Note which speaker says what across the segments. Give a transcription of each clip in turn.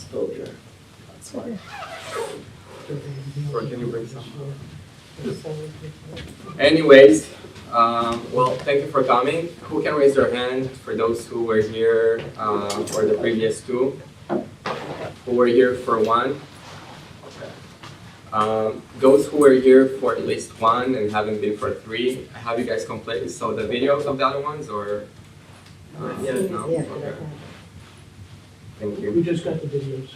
Speaker 1: exposure. That's why.
Speaker 2: Or can you bring some? Anyways, well, thank you for coming. Who can raise their hand for those who were here for the previous two? Who were here for one? Okay. Those who were here for at least one and haven't been for three, have you guys completely saw the videos of the other ones, or?
Speaker 1: Yeah.
Speaker 2: No?
Speaker 3: Yeah.
Speaker 2: Okay. Thank you.
Speaker 4: We just got the videos.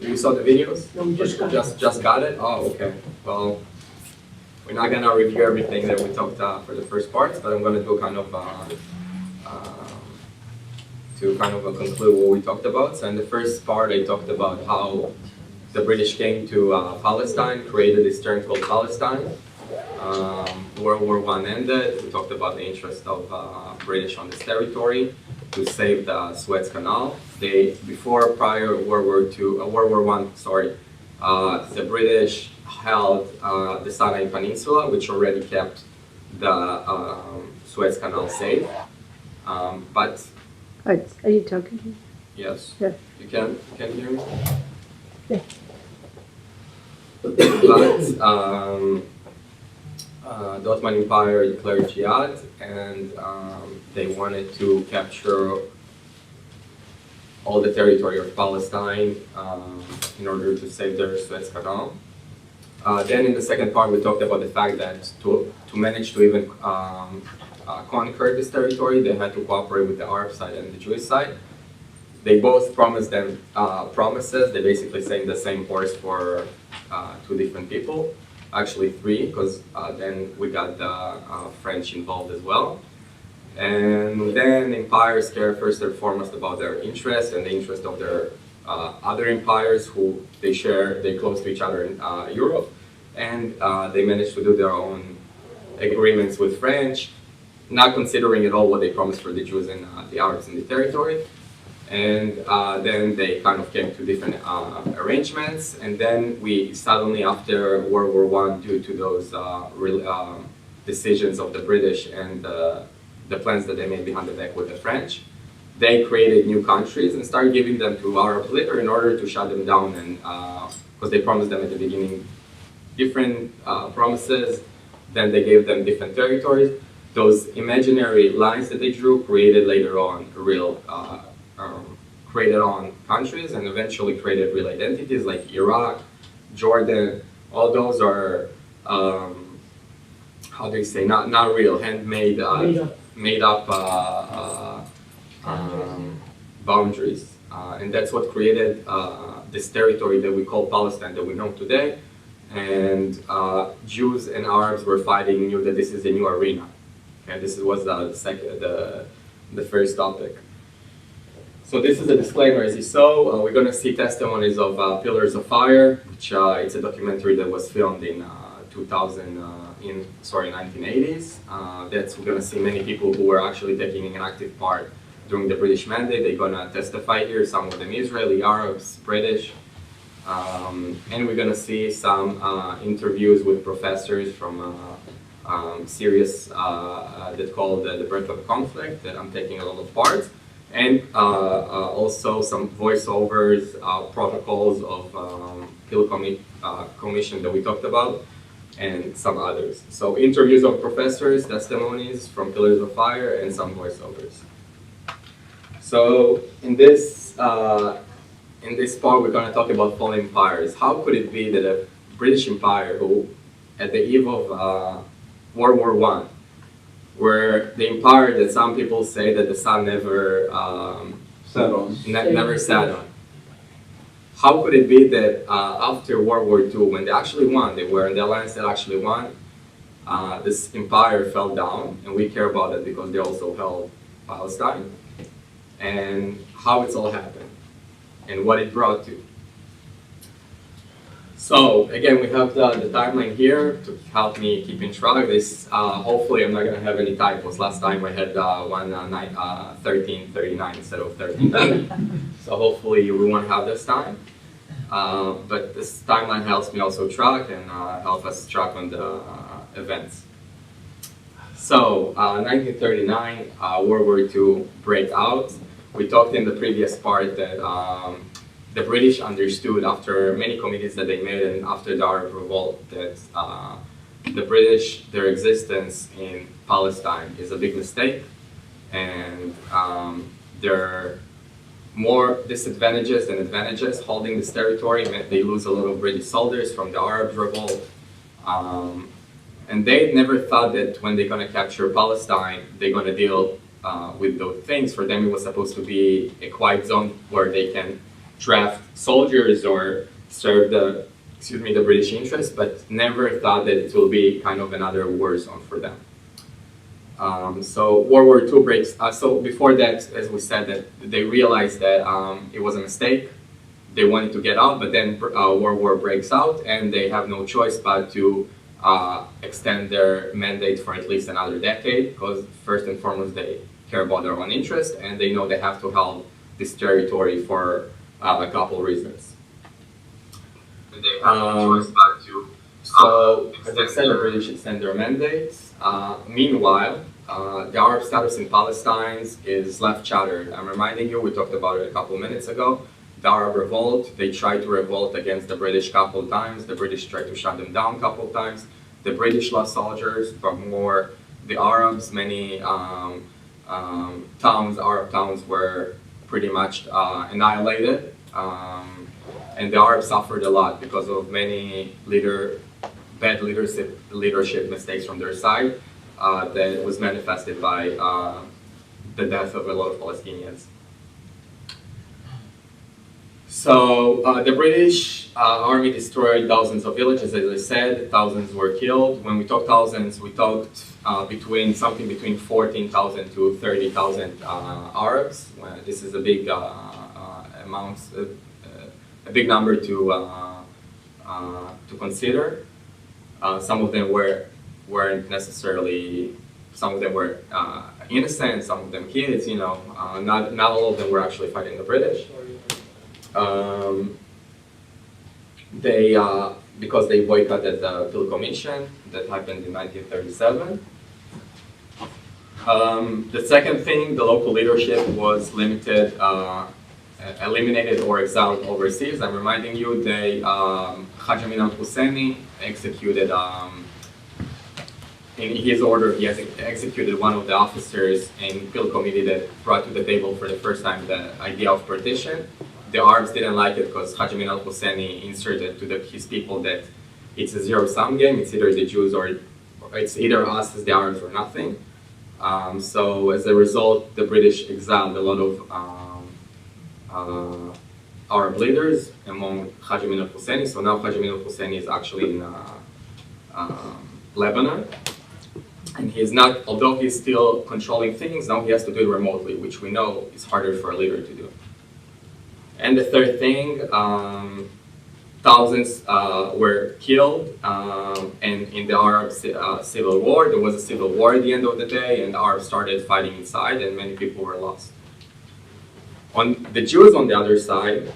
Speaker 2: You saw the videos?
Speaker 4: No, we just got it.
Speaker 2: Just got it? Oh, okay. Well, we're not gonna review everything that we talked for the first parts, but I'm gonna do kind of conclude what we talked about. So in the first part, I talked about how the British came to Palestine, created this term called Palestine. World War I ended. We talked about the interest of British on this territory to save the Suez Canal. Prior World War I, the British held the Sinai Peninsula, which already kept the Suez Canal safe. But
Speaker 3: Are you talking to me?
Speaker 2: yes,
Speaker 3: Yeah.
Speaker 2: you can hear me.
Speaker 3: Yeah.
Speaker 2: But the Ottoman Empire declared jihad, and they wanted to capture all the territory of Palestine in order to save their Suez Canal. Then in the second part, we talked about the fact that to manage to even conquer this territory, they had to cooperate with the Arab side and the Jewish side. They both promised them promises. They basically sang the same horse for two different people. Actually three, because then we got the French involved as well. And then empires care first and foremost about their interests and the interest of their other empires who they're close to each other in Europe. And they managed to do their own agreements with French, not considering at all what they promised for the Jews and the Arabs in the territory. And then they kind of came to different arrangements. And then we suddenly, after World War I, due to those decisions of the British and the plans that they made behind the back with the French, they created new countries and started giving them to Arabs later in order to shut them down. And because they promised them at the beginning different promises, then they gave them different territories. Those imaginary lines that they drew created later on real created on countries and eventually created real identities like Iraq, Jordan. All those are how do you say, not real, handmade, made up boundaries, and that's what created this territory that we call Palestine that we know today. And Jews and Arabs were fighting, knew that this is a new arena. Okay, this was the first topic. So this is a disclaimer, as you saw. We're going to see testimonies of Pillars of Fire, which it's a documentary that was filmed in 1980s. We're going to see many people who were actually taking an active part during the British Mandate. They're going to testify here, some of them Israeli, Arabs, British. And we're going to see some interviews with professors from series that's called The Birth of Conflict, that I'm taking a lot of part. And also some voiceovers, protocols of Hill Commission that we talked about, and some others. So interviews of professors, testimonies from Pillars of Fire, and some voiceovers. So in this part, we're going to talk about fallen empires. How could it be that a British Empire, who at the eve of World War I, where the empire that some people say that the sun never never sat on. How could it be that after World War II, when they actually won, they were in the alliance that actually won, this empire fell down, and we care about it because they also held Palestine, and how it's all happened, and what it brought to. So again, we have the timeline here to help me keep in track. This hopefully I'm not going to have any typos. Last time I had 1339 instead of 1390. So hopefully we won't have this time. But this timeline helps me also track and help us track on the events. So 1939, World War II break out. We talked in the previous part that the British understood after many committees that they made and after the Arab Revolt that the British, their existence in Palestine is a big mistake, and there are more disadvantages than advantages. Holding this territory meant they lose a lot of British soldiers from the Arab Revolt. And they never thought that when they're going to capture Palestine, they're going to deal with those things. For them, it was supposed to be a quiet zone where they can draft soldiers or serve the British interest, but never thought that it will be kind of another war zone for them. So World War II breaks. So before that, as we said, that they realized that it was a mistake. They wanted to get out, but then World War breaks out, and they have no choice but to extend their mandate for at least another decade, because first and foremost they care about their own interest, and they know they have to hold this territory for a couple reasons. And they have no choice but to. So, as I said, the British extend their mandates. Meanwhile, the Arab status in Palestine is left shattered. I'm reminding you, we talked about it a couple minutes ago. The Arab Revolt, they tried to revolt against the British a couple times. The British tried to shut them down a couple times. The British lost soldiers, but more the Arabs. Many Arab towns were pretty much annihilated. And the Arabs suffered a lot because of many bad leadership mistakes from their side that was manifested by the death of a lot of Palestinians. So the British army destroyed thousands of villages, as I said. Thousands were killed. When we talk thousands, we talked between 14,000 to 30,000 Arabs. This is a big amount, a big number to consider. Some of them weren't necessarily. Some of them were innocent. Some of them kids. Not all of them were actually fighting the British. Because they boycotted the Peel Commission that happened in 1937. The second thing, the local leadership was limited, eliminated or exiled overseas. I'm reminding you, Haj Amin al-Husseini executed, in his order, he has executed one of the officers in Peel Committee that brought to the table for the first time the idea of partition. The Arabs didn't like it because Haj Amin al-Husseini inserted to his people that it's a zero-sum game. It's either the Jews or it's either us as the Arabs or nothing. So as a result, the British exiled a lot of Arab leaders among Haj Amin al-Husseini. So now Haj Amin al-Husseini is actually in Lebanon. And he's not, although he's still controlling things, now he has to do it remotely, which we know is harder for a leader to do. And the third thing, thousands were killed, and in the Arab civil war, there was a civil war at the end of the day, and the Arabs started fighting inside, and many people were lost. On the Jews on the other side,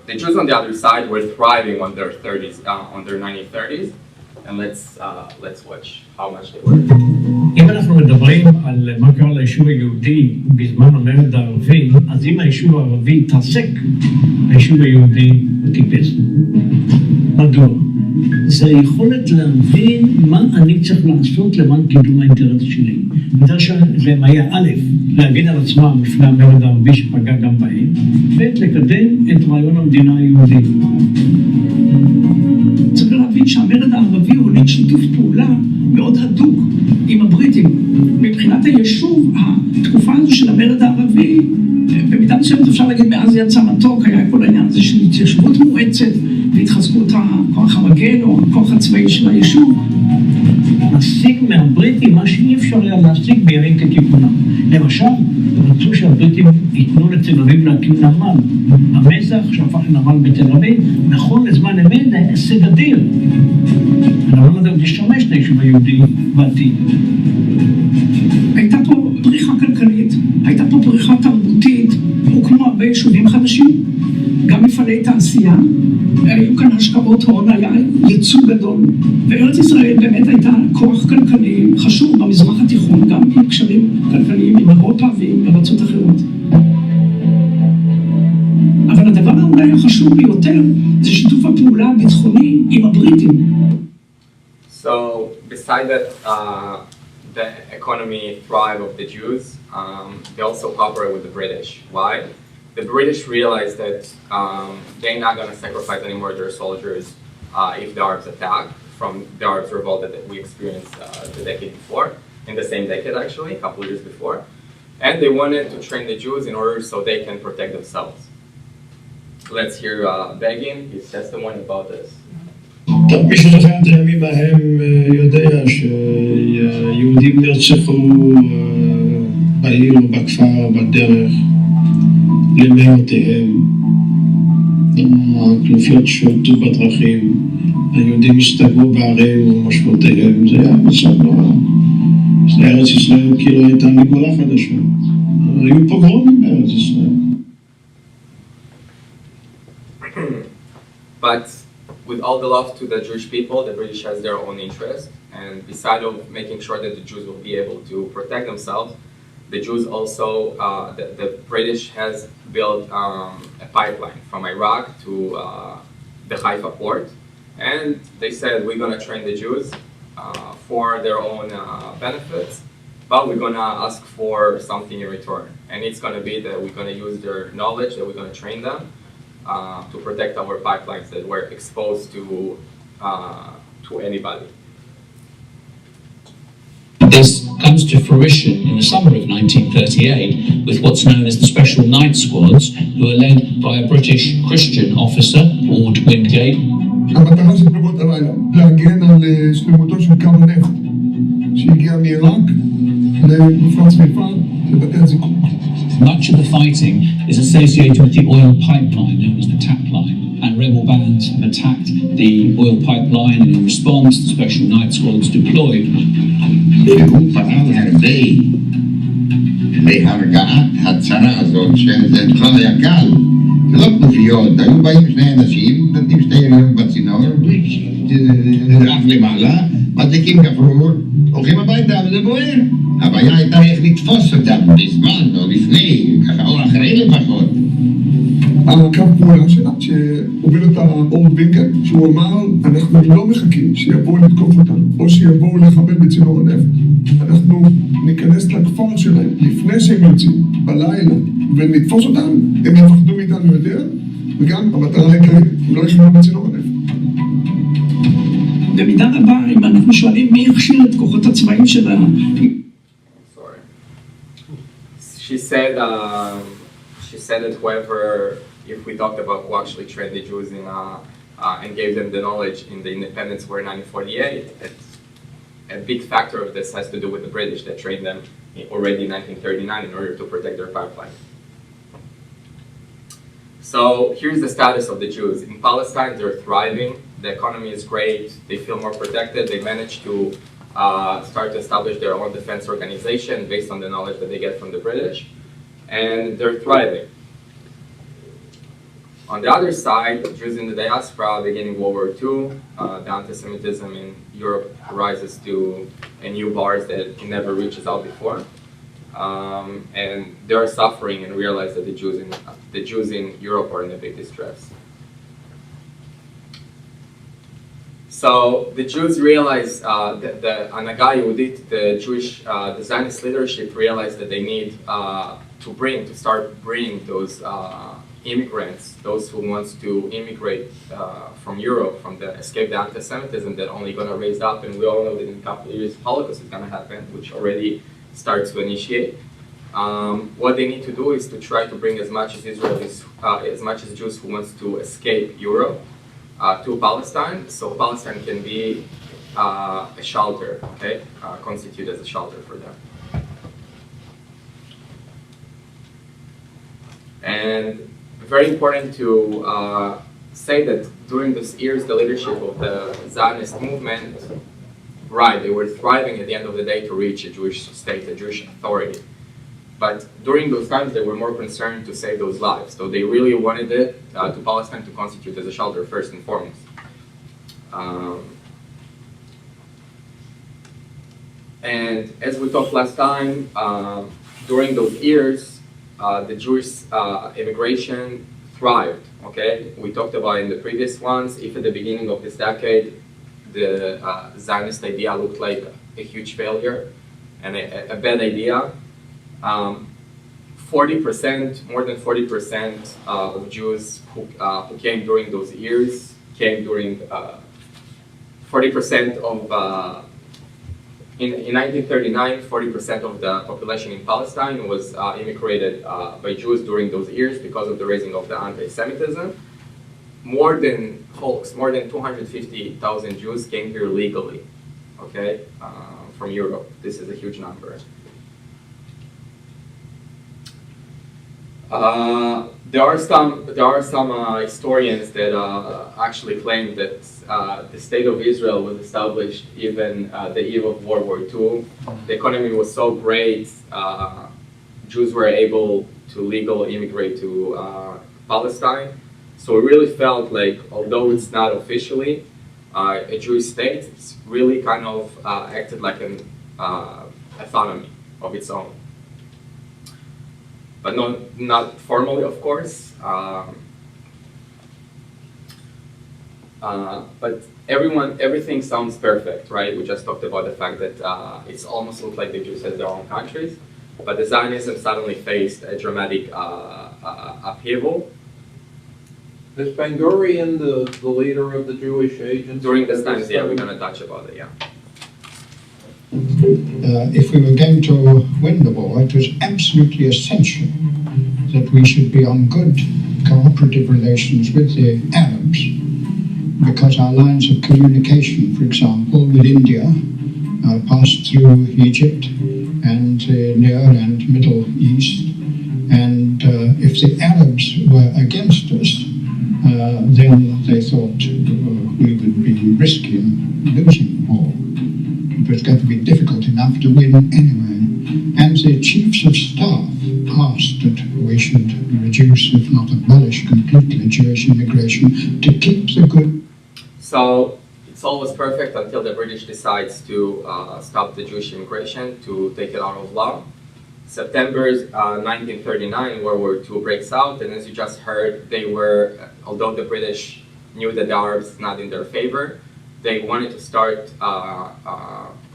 Speaker 2: the Jews on the other side were thriving on their 1930s, and let's watch how much they were.
Speaker 4: אם אנחנו מדברים על מה קרה ליישוב היהודי בזמן המרד הערבי, אז אם היישוב הערבי התרסק, היישוב היהודי טיפס. מדוע? זה היכולת להבין מה אני צריך לעשות למען קידום האינטרס שלי. בגלל שלהם היה א', להגן על עצמם לפני המרד הערבי שפגע גם בהם, ב', לקדם את רעיון המדינה היהודית. צריך להבין שהמרד הערבי הוליד שיתוף פעולה מאוד הדוק עם הבריטים. מבחינת היישוב, התקופה הזו של המרד הערבי, במידה מסוימת אפשר להגיד מאז יצא מתוק, היה כל העניין הזה של התיישבות מואצת והתחזקות הכוח המגן או הכוח הצבאי של היישוב. להשיג מהבריטים מה שאי אפשר היה להשיג בימים כתיקונם. למשל, רצו שהבריטים ייתנו לתל אביב להקים נמל. המזח שהפך לנמל בתל אביב, נכון לזמן אמת, זה הישג אדיר. הנמל הזה עוד ישתמש ליישוב היהודי בעתיד. הייתה פה פריחה כלכלית, הייתה פה פריחה תרבותית, הוקמו הרבה יישובים חדשים. גם מפעלי תעשייה, היו כאן השקעות הון, היה ייצוא גדול, וארץ ישראל באמת הייתה כוח כלכלי חשוב במזרח התיכון, גם עם קשרים כלכליים עם אירופה ועם ארצות אחרות. אבל הדבר אולי החשוב ביותר זה שיתוף הפעולה הביטחוני עם הבריטים.
Speaker 2: So, beside that, the economy thrive of the Jews, they also cooperate with the British. Why? The British realized that they're not going to sacrifice anymore their soldiers if the Arabs attack from the Arab Revolt that we experienced the decade before, in the same decade actually, a couple of years before. And they wanted to train the Jews in order so they can protect themselves. Let's hear Begin, his testimony about this.
Speaker 5: טוב, מי שזוכר את הימים ההם יודע שהיהודים נרצחו בעיר או בכפר בדרך למאותיהם. הכנופיות שולטו בדרכים, היהודים הסתגרו בערים ומשמעותיהם. זה היה מצב נורא. אז ארץ ישראל כאילו הייתה מגולה חדשה. היו פוגרומים בארץ ישראל.
Speaker 2: But with all the love to the Jewish people, the British has their own interest, and besides of making sure that the Jews will be able to protect themselves, the Jews also, the British has built a pipeline from Iraq to the Haifa port, and they said we're going to train the Jews for their own benefits, but we're going to ask for something in return, and it's going to be that we're going to use their knowledge, that we're going to train them to protect our pipelines that were exposed to anybody.
Speaker 6: This comes to fruition in the summer of 1938 with what's known as the Special Night Squads, who are led by a British Christian officer called Wingate.
Speaker 7: המטרה של פלוגות הלילה, להגן על שלמותו של קו הנפט שהגיע מעיראק למפרץ חיפה לבתי הזיקוק.
Speaker 6: Much of the fighting is associated with the oil pipeline known as the tap line, and rebel bands have attacked the oil pipeline, and in response the Special Night Squads deployed.
Speaker 8: הוא פעל הרבה להרגעת הצרה הזאת, שזה בכלל היה קל. זה לא כנופיות, היו באים שני אנשים, נותנים שתי ימים בצינור, רף למעלה, מדליקים גפרור, הולכים הביתה וזה בוער. הבעיה הייתה איך לתפוס אותם בזמן או לפני, ככה או אחרי לפחות.
Speaker 7: הקו פעולה שלה, שהוביל אותה אורד וינקל, שהוא אמר, אנחנו לא מחכים שיבואו לתקוף אותנו, או שיבואו לחבל בצינור הנפט. אנחנו ניכנס לכפר שלהם לפני שהם יוצאים, בלילה, ונתפוס אותם, הם יפחדו מאיתנו יותר, וגם המטרה העיקרית, הם לא יחבלו בצינור הנפט.
Speaker 4: במידה רבה, אם אנחנו שואלים מי הכשיר את כוחות הצבאים של
Speaker 2: Sorry. She said that whoever, if we talked about who actually trained the Jews in and gave them the knowledge in the independence war in 1948, a big factor of this has to do with the British that trained them already in 1939 in order to protect their pipeline. So here's the status of the Jews. In Palestine, they're thriving. The economy is great. They feel more protected. They managed to start to establish their own defense organization based on the knowledge that they get from the British. And they're thriving. On the other side, Jews in the diaspora, beginning World War II, the anti-Semitism in Europe rises to a new bars that it never reaches out before. And they are suffering and realize that the Jews in Europe are in a big distress. So the Jews realize that the Anaga Yehudit, the Jewish, the Zionist leadership realized that they need to start bringing those immigrants, those who wants to immigrate from Europe, from the escape the anti-Semitism that only going to raise up, and we all know that in a couple of years Holocaust is going to happen, which already starts to initiate. What they need to do is to try to bring as much as Israelis, as much as Jews who wants to escape Europe to Palestine, so Palestine can be a shelter, okay, constitute as a shelter for them. And very important to say that during these years, the leadership of the Zionist movement, right, they were thriving at the end of the day to reach a Jewish state, a Jewish authority. But during those times, they were more concerned to save those lives. So they really wanted it to Palestine to constitute as a shelter first and foremost. And as we talked last time, during those years, the Jewish immigration thrived. Okay, we talked about in the previous ones. If at the beginning of this decade, the Zionist idea looked like a huge failure and a bad idea, 40%, more than 40% of Jews who came during those years came during 40% of in 1939, 40% of the population in Palestine was immigrated by Jews during those years because of the raising of the anti-Semitism. More than 250,000 Jews came here legally, okay, from Europe. This is a huge number. There are some historians that actually claim that the state of Israel was established even the eve of World War II. The economy was so great, Jews were able to legally immigrate to Palestine. So it really felt like, although it's not officially a Jewish state, it's really kind of acted like an autonomy of its own. But not formally, of course. But everything sounds perfect, right? We just talked about the fact that it's almost looked like the Jews had their own countries, but the Zionism suddenly faced a dramatic upheaval.
Speaker 1: Is Ben-Gurion the leader of the Jewish agency?
Speaker 2: During this time, yeah, we're going to touch about it, yeah.
Speaker 5: If we were going to win the war, it was absolutely essential that we should be on good cooperative relations with the Arabs, because our lines of communication, for example, with India, passed through Egypt and the Near and Middle East. And if the Arabs were against us, then they thought we would be risking losing the war. It was going to be difficult enough to win anyway. And the chiefs of staff asked that we should reduce, if not abolish completely, Jewish immigration to keep the good.
Speaker 2: So it's always perfect until the British decides to stop the Jewish immigration, to take it out of law. September 1939, World War II breaks out, and as you just heard, they were, although the British knew that the Arabs not in their favor, they wanted to start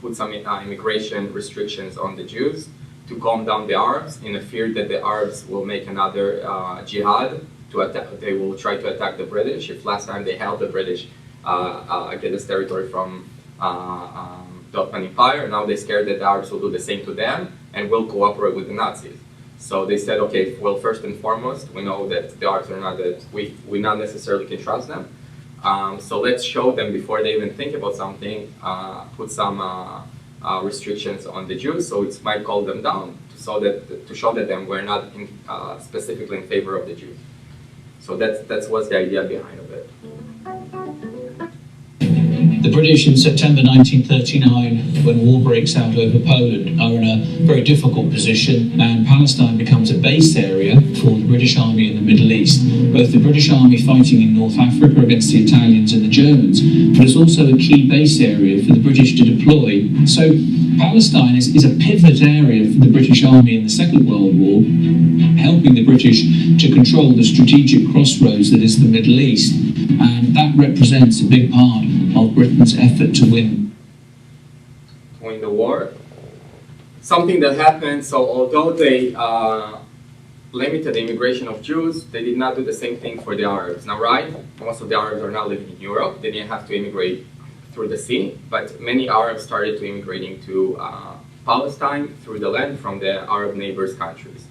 Speaker 2: put some immigration restrictions on the Jews to calm down the Arabs, in a fear that the Arabs will make another jihad to attack. They will try to attack the British. If last time they helped the British get this territory from the Ottoman Empire, now they're scared that the Arabs will do the same to them and will cooperate with the Nazis. So they said, okay, well, first and foremost, we know that the Arabs are not that we not necessarily can trust them. So let's show them before they even think about something, put some restrictions on the Jews, so it might calm them down, to show that them we're not specifically in favor of the Jews. So that was the idea behind it.
Speaker 6: The British in September 1939, when war breaks out over Poland, are in a very difficult position, and Palestine becomes a base area for the British Army in the Middle East. Both the British Army fighting in North Africa against the Italians and the Germans, but it's also a key base area for the British to deploy. So Palestine is a pivot area for the British Army in the Second World War, helping the British to control the strategic crossroads that is the Middle East, and that represents a big part of Britain's effort to win
Speaker 2: the war. Something that happened, so although they limited the immigration of Jews, they did not do the same thing for the Arabs. Now, right, most of the Arabs are now living in Europe. They didn't have to immigrate through the sea, but many Arabs started to immigrating to Palestine through the land from the Arab neighbors' countries.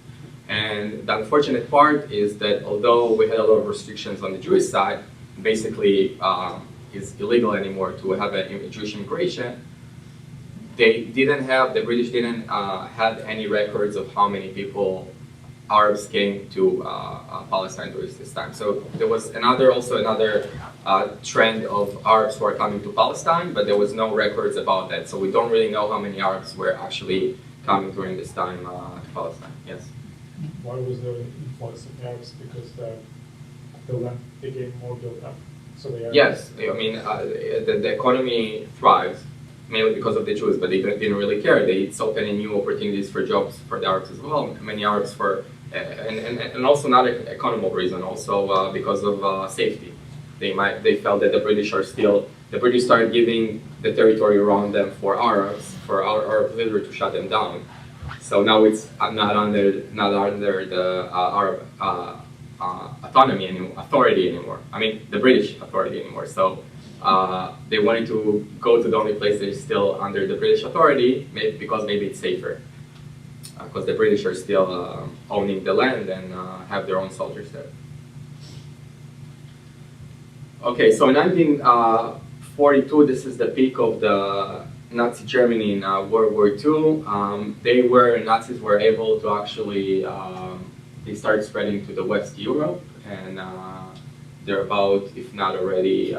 Speaker 2: And the unfortunate part is that although we had a lot of restrictions on the Jewish side, basically it's illegal anymore to have a Jewish immigration, the British didn't have any records of how many people Arabs came to Palestine during this time. So there was another trend of Arabs who are coming to Palestine, but there was no records about that. So we don't really know how many Arabs were actually coming during this time to Palestine. Yes.
Speaker 9: Why was there an influx of Arabs? Because the land became more built up. So they are.
Speaker 2: Yes, I mean the economy thrives mainly because of the Jews, but they didn't really care. It's opening new opportunities for jobs for the Arabs as well. Many Arabs for and also not an economical reason, also because of safety. They felt that the British started giving the territory around them for Arabs, for our Arab leader to shut them down. So now it's not under the Arab authority anymore. I mean the British authority anymore. So they wanted to go to the only place that is still under the British authority, because maybe it's safer. Because the British are still owning the land and have their own soldiers there. Okay, so in 1942, this is the peak of the Nazi Germany in World War II. Nazis were able to actually, they started spreading to the West Europe, and they're about, if not already,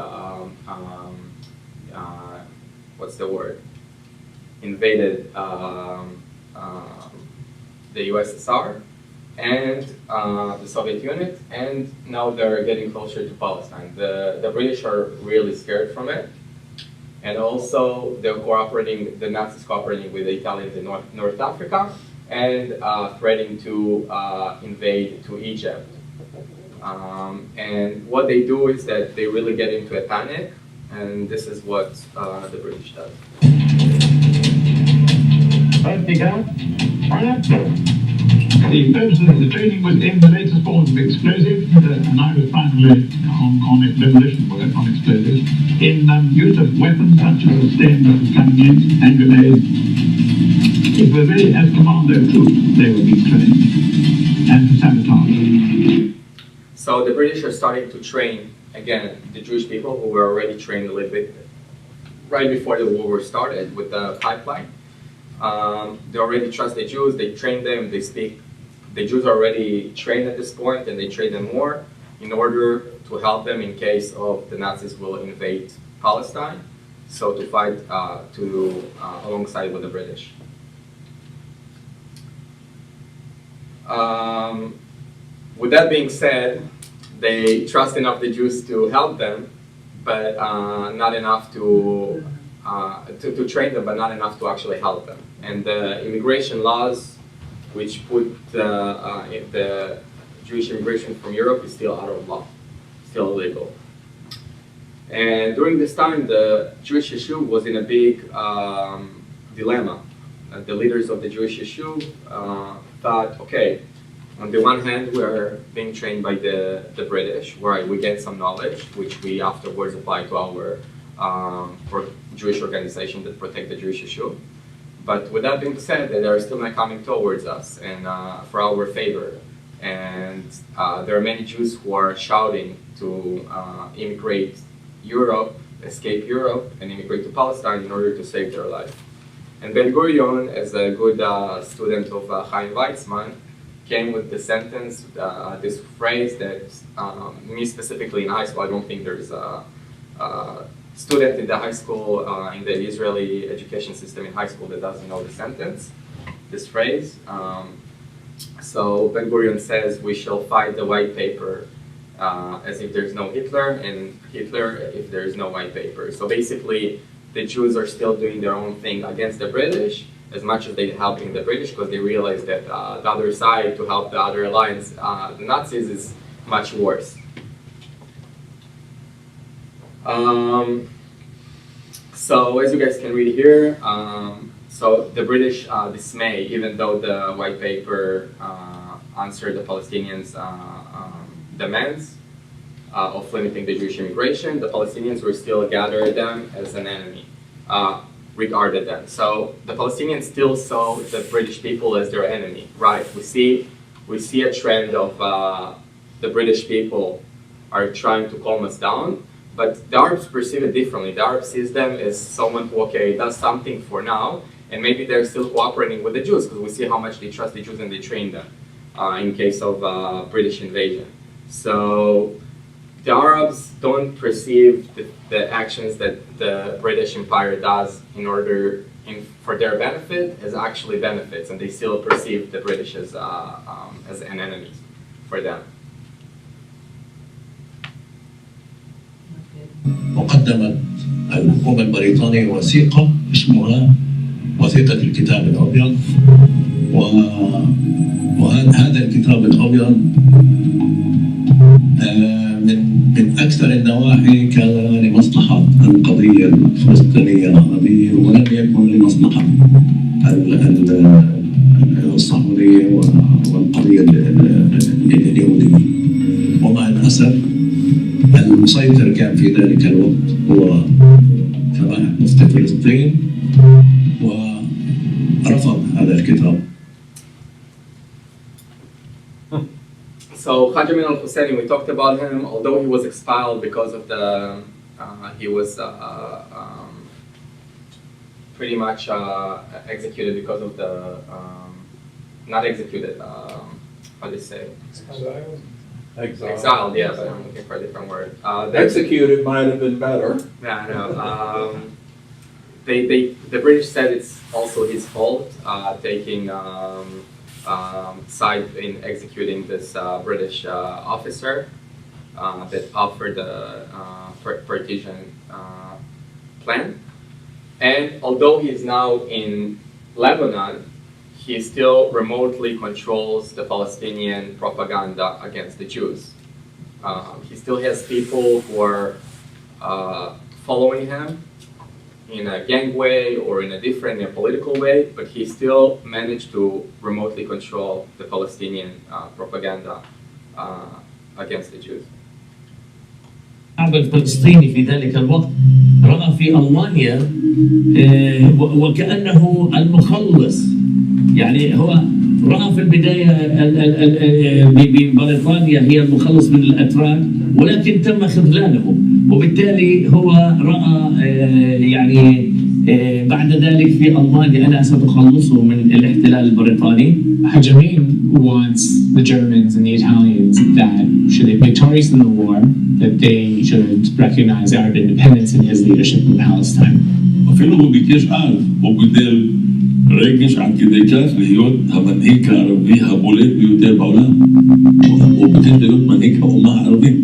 Speaker 2: what's the word? Invaded the USSR and the Soviet Union, and now they're getting closer to Palestine. The British are really scared from it, and also they're cooperating, the Nazis cooperating with the Italians in North Africa, and threatening to invade to Egypt. And what they do is that they really get into a panic, and this is what the British does.
Speaker 5: The purpose of the training was in the latest forms of explosives, and I was finally on demolition work on explosives, in use of weapons such as the stem that was coming in, and grenades. It was really as commando troops they were being trained, and to sabotage.
Speaker 2: So the British are starting to train, again, the Jewish people who were already trained a little bit right before the war started with the pipeline. They already trust the Jews, they train them, they speak. The Jews are already trained at this point, and they train them more in order to help them in case of the Nazis will invade Palestine, so to fight alongside with the British. With that being said, they trust enough the Jews to help them, but not enough to train them, but not enough to actually help them. And the immigration laws, which put the Jewish immigration from Europe, is still out of law, still illegal. And during this time, the Jewish Yeshuv was in a big dilemma. The leaders of the Jewish Yeshuv thought, okay, on the one hand, we are being trained by the British, where we get some knowledge, which we afterwards apply to our Jewish organization that protect the Jewish Yeshuv. But with that being said, they are still not coming towards us and for our favor. And there are many Jews who are shouting to immigrate Europe, escape Europe, and immigrate to Palestine in order to save their life. And Ben Gurion, as a good student of Chaim Weizmann, came with the sentence, this phrase that me specifically in high school, I don't think there's a student in the high school, in the Israeli education system in high school that doesn't know the sentence, this phrase. So Ben Gurion says, we shall fight the white paper as if there's no Hitler, and Hitler if there's no white paper. So basically, the Jews are still doing their own thing against the British, as much as they're helping the British, because they realize that the other side, to help the other alliance, the Nazis, is much worse. So as you guys can read here, so the British dismay, even though the white paper answered the Palestinians' demands of limiting the Jewish immigration, the Palestinians were still gathered them as an enemy, regarded them. So the Palestinians still saw the British people as their enemy, right? We see a trend of the British people are trying to calm us down, but the Arabs perceive it differently. The Arabs sees them as someone who, okay, does something for now, and maybe they're still cooperating with the Jews, because we see how much they trust the Jews and they train them in case of British invasion. So the Arabs don't perceive the actions that the British Empire does in order for their benefit is actually benefits, and they still perceive the British as an enemy for them.
Speaker 6: وقدمت الحكومة البريطانية وثيقة اسمها وثيقة الكتاب الأبيض، وهذا الكتاب الأبيض من أكثر النواحي كان لمصلحة القضية الفلسطينية العربية، ولم يكن لمصلحة الصهيونية والقضية اليهودية. ومع الأسف المسيطر كان في ذلك الوقت هو سماحة مفتي فلسطين، ورفض هذا الكتاب.
Speaker 2: So Haj Amin al-Husseini, we talked about him, although he was expelled because of the, he was pretty much executed because of the, not executed, how do you say? Exiled, yeah, but I'm looking for a different word.
Speaker 1: Executed might have been better.
Speaker 2: Yeah, I know. The British said it's also his fault, taking side in executing this British officer that offered the partition plan. And although he is now in Lebanon, he still remotely controls the Palestinian propaganda against the Jews. He still has people who are following him in a gang way or in a different political way, but he still managed to remotely control the Palestinian propaganda against the Jews.
Speaker 10: الشعب الفلسطيني في ذلك الوقت رأى في ألمانيا وكأنه المخلص، يعني هو رأى في البداية ببريطانيا هي المخلص من الأتراك، ولكن تم خذلانهم، وبالتالي هو رأى يعني بعد ذلك في ألمانيا أنا سأتخلصه من الاحتلال البريطاني.
Speaker 11: Haj Amin wants the Germans and the Italians that should they be victorious in the war, that they should recognize Arab independence in his leadership in Palestine.
Speaker 12: אפילו הוא ביקש אז, הוא גידל רגש עד כדי כך להיות המנהיג הערבי הבולט ביותר בעולם. הוא ביקש להיות מנהיג האומה הערבית,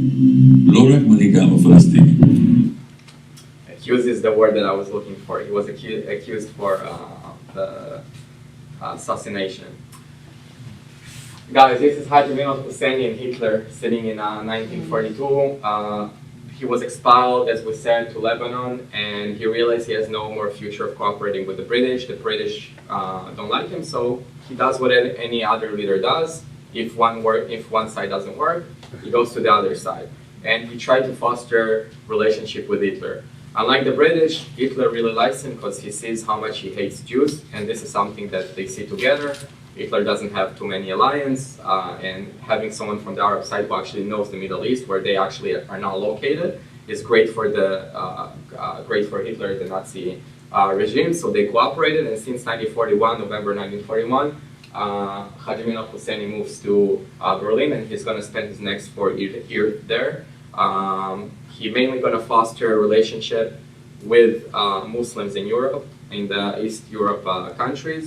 Speaker 12: לא רק מנהיג העם הפלסטיני.
Speaker 2: Accused is the word that I was looking for. He was accused for the assassination. Guys, this is Haj Amin al-Husseini and Hitler sitting in 1942. He was expelled, as we said, to Lebanon, and he realized he has no more future of cooperating with the British. The British don't like him, so he does what any other leader does. If one side doesn't work, he goes to the other side. And he tried to foster relationship with Hitler. Unlike the British, Hitler really likes him because he sees how much he hates Jews, and this is something that they see together. Hitler doesn't have too many alliances, and having someone from the Arab side who actually knows the Middle East, where they actually are now located, is great for Hitler, the Nazi regime. So they cooperated, and since November 1941, Haj Amin al-Husseini moves to Berlin, and he's going to spend his next 4 years there. He's mainly going to foster a relationship with Muslims in Europe, in the East Europe countries.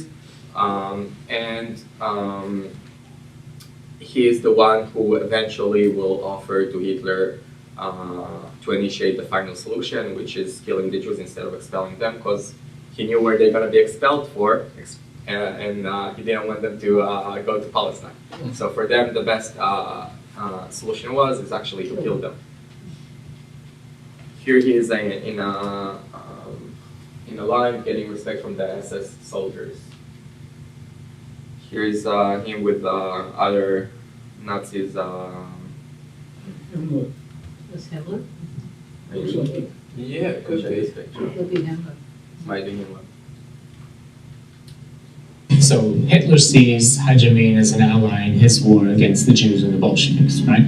Speaker 2: He is the one who eventually will offer to Hitler to initiate the final solution, which is killing the Jews instead of expelling them, because he knew where they're going to be expelled for, and he didn't want them to go to Palestine. So for them, the best solution is actually to kill them. Here he is in a line getting respect from the SS soldiers. Here's him with other Nazis.
Speaker 3: Was Hitler?
Speaker 1: Yeah, it could be.
Speaker 3: Could be Hitler.
Speaker 2: Might be Hitler.
Speaker 11: So Hitler sees Haj Amin as an ally in his war against the Jews and the Bolsheviks, right?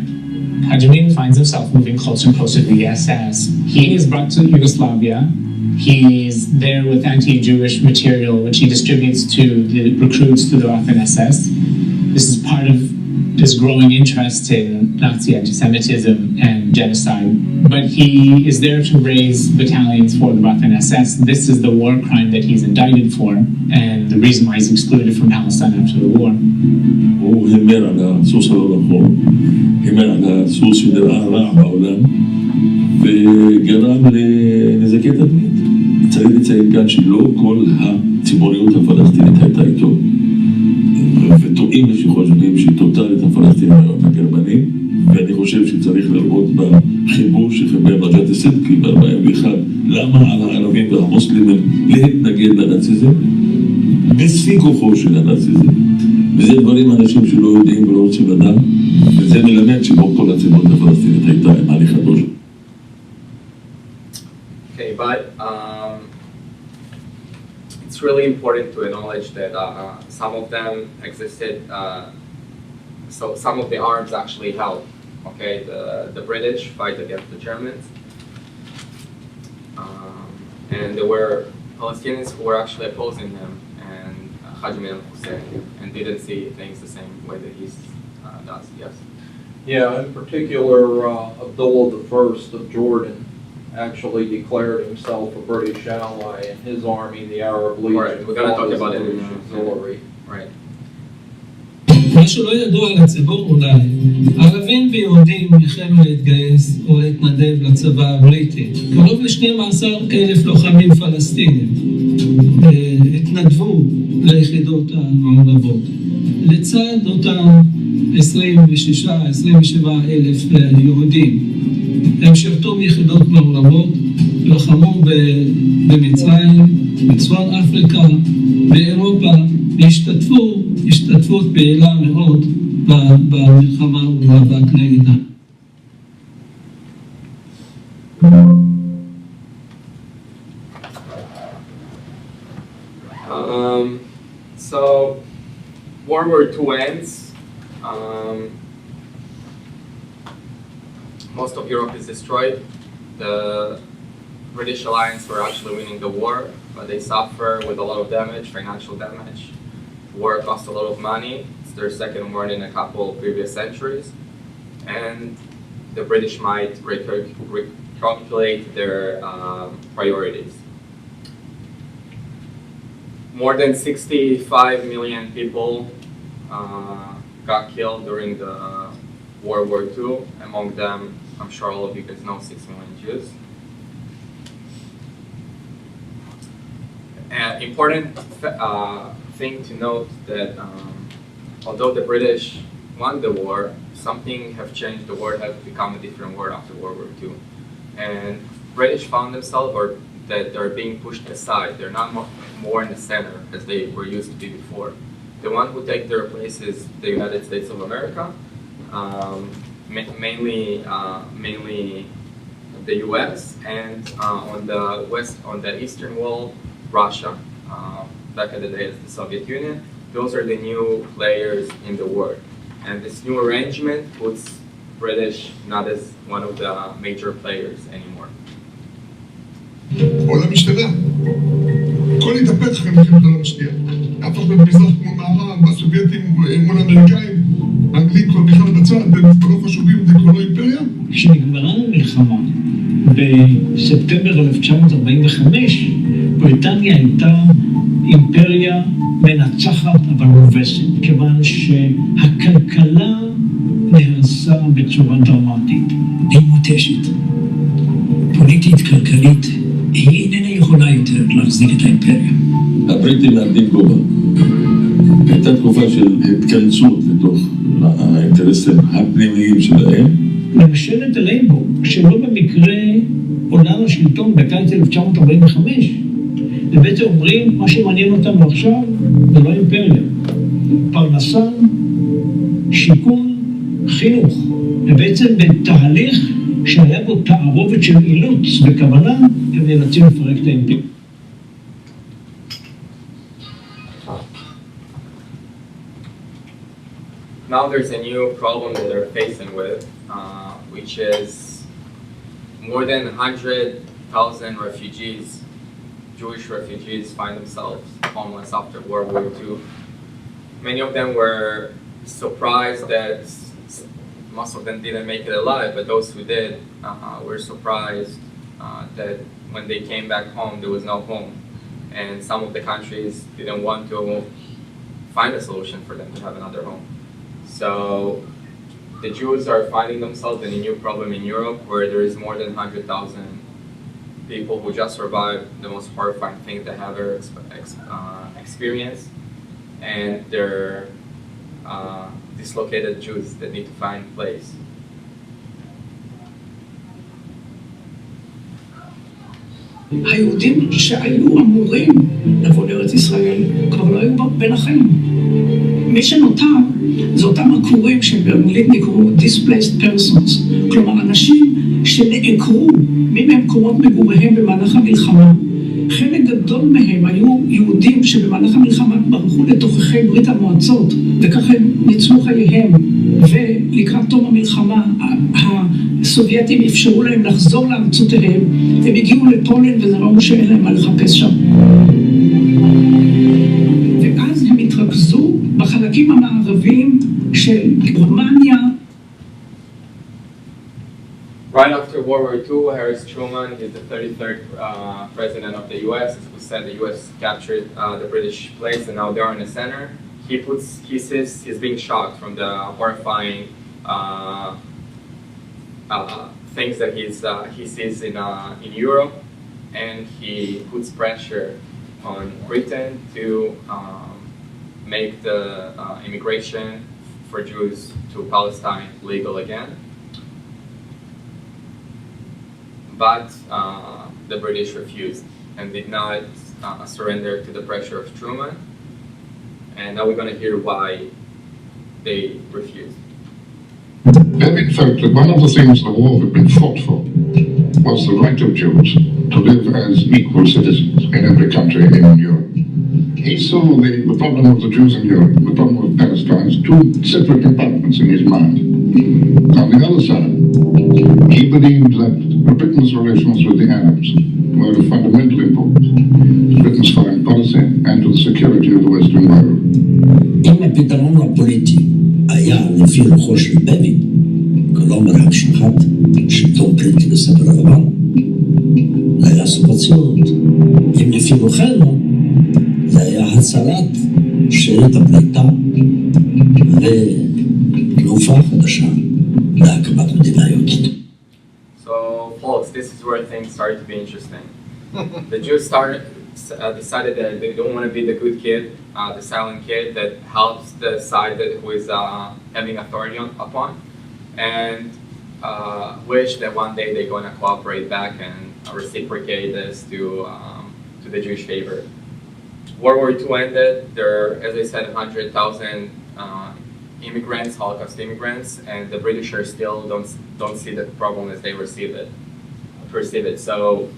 Speaker 11: Haj Amin finds himself moving closer and closer to the SS. He is brought to Yugoslavia. He's there with anti-Jewish material, which he distributes to the recruits to the Waffen SS. This is part of this growing interest in Nazi anti-Semitism and genocide. But he is there to raise battalions for the Waffen SS. This is the war crime that he's indicted for, and the reason why he's excluded from Palestine after the war.
Speaker 12: הוא הימר על הסוס הלא נכון, הימר על הסוס שנראה רע בעולם, וגרם לנזקי תדמית. צריך לציין כאן שלא כל הציבוריות הפלסטינית הייתה איתו, וטועים שחושבים שהיא טוטלית הפלסטינים היום הגרמנים, ואני חושב שצריך לראות בחיבור שחיבר מג'ד א-סדקי ב-41, למה על הערבים והמוסלמים להתנגד לנאציזם בשיא כוחו של הנאציזם. וזה דברים אנשים שלא יודעים ולא רוצים לדעת, וזה מלמד שבו כל הציבוריות הפלסטינית הייתה עם הליכתו.
Speaker 2: Okay, but it's really important to acknowledge that some of them existed, so some of the Arabs actually helped. Okay, the British fight against the Germans, and there were Palestinians who were actually opposing them, and Haji Hussein, and didn't see things the same way that he does. Yes.
Speaker 1: Yeah, in particular, Abdullah I of Jordan actually declared himself a British ally, and his army, the Arab Legion,
Speaker 2: Right, we're gonna talk about it in
Speaker 1: auxiliary.
Speaker 2: Right.
Speaker 4: מה שלא ידוע לציבור אולי, ערבים ויהודים החלו להתגייס או להתנדב לצבא הבריטי. קרוב ל-12,000 לוחמים פלסטינים התנדבו ליחידות המעורבות. לצד אותם 26,000-27,000 יהודים. הם שירתו ביחידות מעורבות, לחמו במצרים, בצפון אפריקה, באירופה, והשתתפו השתתפות פעילה מאוד במלחמה ובמאבק נגדה.
Speaker 2: So World War II ends. Most of Europe is destroyed. The British Alliance were actually winning the war, but they suffer with a lot of damage, financial damage. The war cost a lot of money. It's their second war in a couple of previous centuries. And the British might recalculate their priorities. More than 65 million people got killed during the World War II. Among them, I'm sure all of you guys know, 6 million Jews. Important thing to note that although the British won the war, something have changed. The war has become a different war after World War II. And British found themselves that they're being pushed aside. They're not more in the center as they were used to be before. The one who take their place is the United States of America, mainly the U.S. and on the west, on the eastern wall, Russia. Back in the day, it's the Soviet Union. Those are the new players in the world, and this new arrangement puts British not as one of the major players anymore.
Speaker 7: העולם השתנה. הכל התהפך אחרי מלחמת העולם השנייה. הפך במזרח כמו מערב, הסובייטים מול האמריקאים, האנגלים כבר בכלל בצד, הם לא חשובים, זה כבר לא אימפריה.
Speaker 10: כשנגמרה המלחמה בספטמבר 1945, בריטניה הייתה אימפריה מנצחת אבל מובסת, כיוון שהכלכלה נהרסה בצורה דרמטית. היא מותשת. פוליטית, כלכלית, היא איננה יכולה יותר להחזיק את האימפריה.
Speaker 12: הבריטים מאבדים גובה. הייתה תקופה של התכנסות לתוך האינטרסים הפנימיים שלהם.
Speaker 10: ממשלת הלייבור, שלא במקרה עולה לשלטון בקיץ 1945, ובעצם אומרים, מה שמעניין אותנו עכשיו זה לא אימפריה. פרנסה, שיכון, חינוך. ובעצם בתהליך שהיה בו תערובת של אילוץ בכוונה, הם נאלצים לפרק את האימפריה.
Speaker 2: Now there's a new problem that they're facing with, which is more than 100,000 refugees, Jewish refugees, find themselves homeless after World War II. Many of them were surprised that most of them didn't make it alive, but those who did were surprised that when they came back home, there was no home. And some of the countries didn't want to find a solution for them to have another home. So the Jews are finding themselves in a new problem in Europe where there is more than 100,000 people who just survived the most horrifying thing they have ever experienced. And they're dislocated Jews that need to find place.
Speaker 4: היהודים שהיו אמורים לבוא לארץ ישראל כבר לא היו בין החיים. מי שנותר זה אותם עקורים שבאנגלית נקראו displaced persons, כלומר אנשים שנעקרו ממקומות מגוריהם במהלך המלחמה. חלק גדול מהם היו יהודים שבמהלך המלחמה ברחו לתוככי ברית המועצות וככה הם ניצלו חייהם, ולקראת תום המלחמה הסובייטים אפשרו להם לחזור לארצותיהם. הם הגיעו לפולין וראו שאין להם מה לחפש שם, ואז הם התרכזו בחלקים המערביים של גרמניה.
Speaker 2: Right after World War II, Harris Truman is the 33rd president of the U.S. who said the U.S. captured the British place and now they're in the center. He says he's being shocked from the horrifying things that he sees in Europe, and he puts pressure on Britain to make the immigration for Jews to Palestine legal again. But the British refused and did not surrender to the pressure of Truman. And now we're going to hear why they refused.
Speaker 8: In fact, one of the things the war had been fought for was the right of Jews to live as equal citizens in every country in Europe. He saw the problem of the Jews in Europe, the problem of Palestine, as two separate compartments in his mind. On the other side, he believed that Britain's relations with the Arabs were of fundamental importance to Britain's foreign policy and to the security of the Western world.
Speaker 10: אם הפתרון הפוליטי היה לפי רוחו של בגין, כלומר המשכת שלטון בריטי בספר הלבן, זה היה סוף הציונות. אם לפי רוחנו, זה היה הצלת שארית הפליטה ותנופה חדשה להקמת מדינה יהודית.
Speaker 2: So, folks, this is where things started to be interesting. The Jews decided that they don't want to be the good kid, the silent kid that helps the side that who is having authority upon, and wish that one day they're going to cooperate back and reciprocate this to the Jewish favor. World War II ended. There, as I said, 100,000 immigrants, Holocaust immigrants, and the British still don't see the problem as they perceive it. So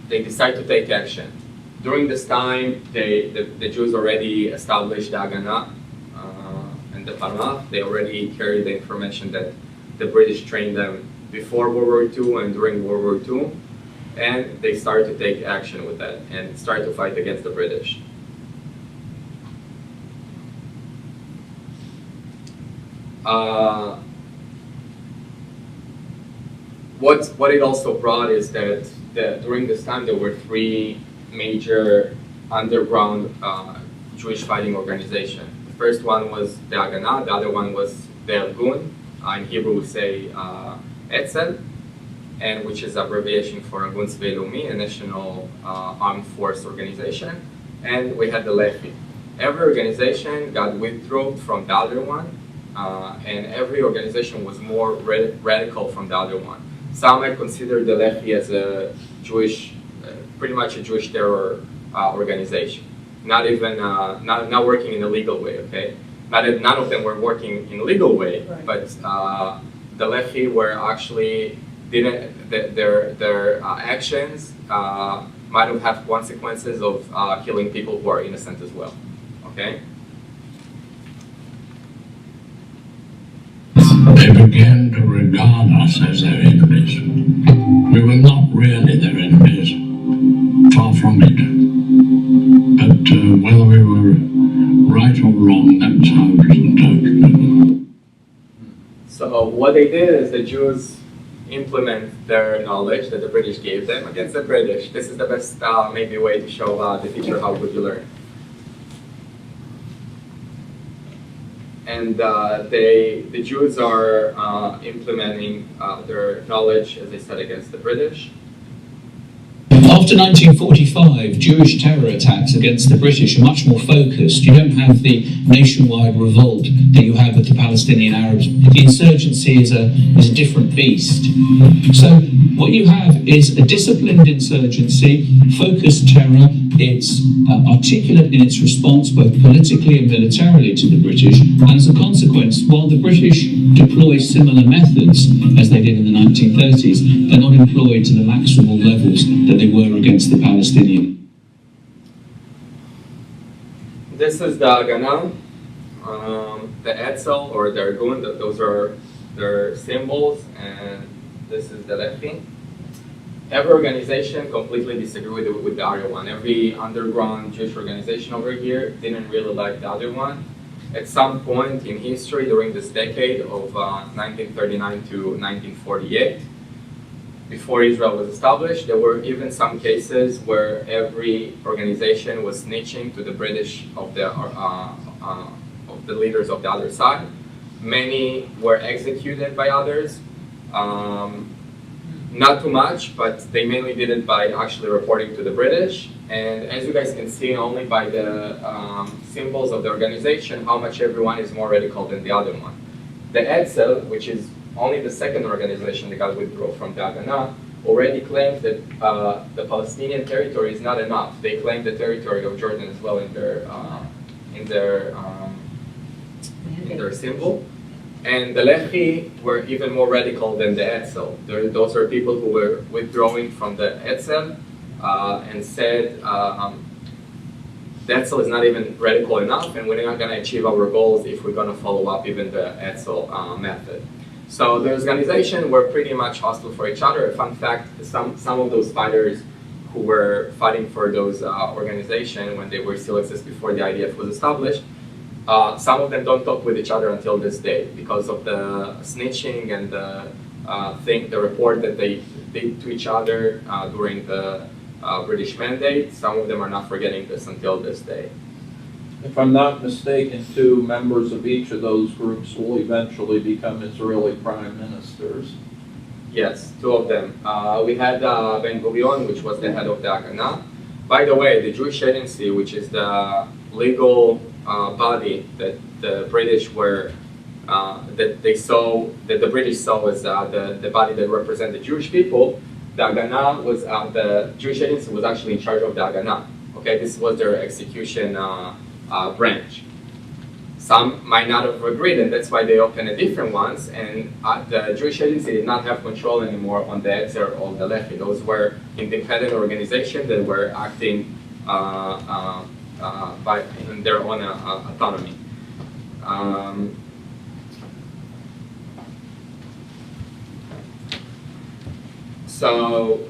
Speaker 2: they decide to take action. During this time, the Jews already established the Haganah and the Palmach. They already carried the information that the British trained them before World War II and during World War II, and they started to take action with that and start to fight against the British. What it also brought is that during this time there were three major underground Jewish fighting organizations. The first one was the Haganah, the other one was the Irgun, in Hebrew we say Etzel, and which is abbreviation for Irgun Tzvei Leumi, a national armed force organization, and we had the Lehi. Every organization got withdrawn from the other one, and every organization was more radical from the other one. Some might consider the Lehi as a Jewish, pretty much a Jewish terror organization. Not even, not working in a legal way, okay? None of them were working in a legal way, right. But the Lehi were actually, their actions might have had consequences of killing people who are innocent as well, okay?
Speaker 5: They began to regard us as their enemies. We were not really their enemies, far from it. But whether we were right or wrong, that's how it was
Speaker 2: So what they did is the Jews implement their knowledge that the British gave them against the British. This is the best maybe way to show the teacher how good you learn. And the Jews are implementing their knowledge, as I said, against the British.
Speaker 6: After 1945, Jewish terror attacks against the British are much more focused. You don't have the nationwide revolt that you have with the Palestinian Arabs. The insurgency is a different beast. So what you have is a disciplined insurgency, focused terror. It's articulate in its response both politically and militarily to the British. And as a consequence, while the British deploy similar methods as they did in the 1930s, they're not employed to the maximal levels that they were against the Palestinian.
Speaker 2: This is the Haganah, the Etzel or the Argun, those are their symbols, and this is the Lefi. Every organization completely disagreed with the other one. Every underground Jewish organization over here didn't really like the other one. At some point in history during this decade of 1939 to 1948, before Israel was established, there were even some cases where every organization was snitching to the British of the leaders of the other side. Many were executed by others. Not too much, but they mainly did it by actually reporting to the British. And as you guys can see, only by the symbols of the organization, how much everyone is more radical than the other one. The Etzel, which is only the second organization that got withdrawn from the Haganah, already claimed that the Palestinian territory is not enough. They claim the territory of Jordan as well in their symbol. And the Lehi were even more radical than the Etzel. Those are people who were withdrawing from the Etzel and said the Etzel is not even radical enough, and we're not going to achieve our goals if we're going to follow up even the Etzel method. So the organization were pretty much hostile for each other. A fun fact, some of those fighters who were fighting for those organizations when they were still exist before the IDF was established, some of them don't talk with each other until this day because of the snitching and the report that they did to each other during the British Mandate. Some of them are not forgetting this until this day.
Speaker 1: If I'm not mistaken, two members of each of those groups will eventually become Israeli prime ministers.
Speaker 2: Yes, two of them. We had Ben-Gurion, which was the head of the Haganah. By the way, the Jewish Agency, which is the legal body that the British were, that the British saw as the body that represent the Jewish people, the Haganah was, the Jewish Agency was actually in charge of the Haganah. Okay, this was their execution branch. Some might not have agreed, and that's why they opened a different ones, and the Jewish Agency did not have control anymore on the Etzer or the Lehi. Those were independent organizations that were acting in their own autonomy. So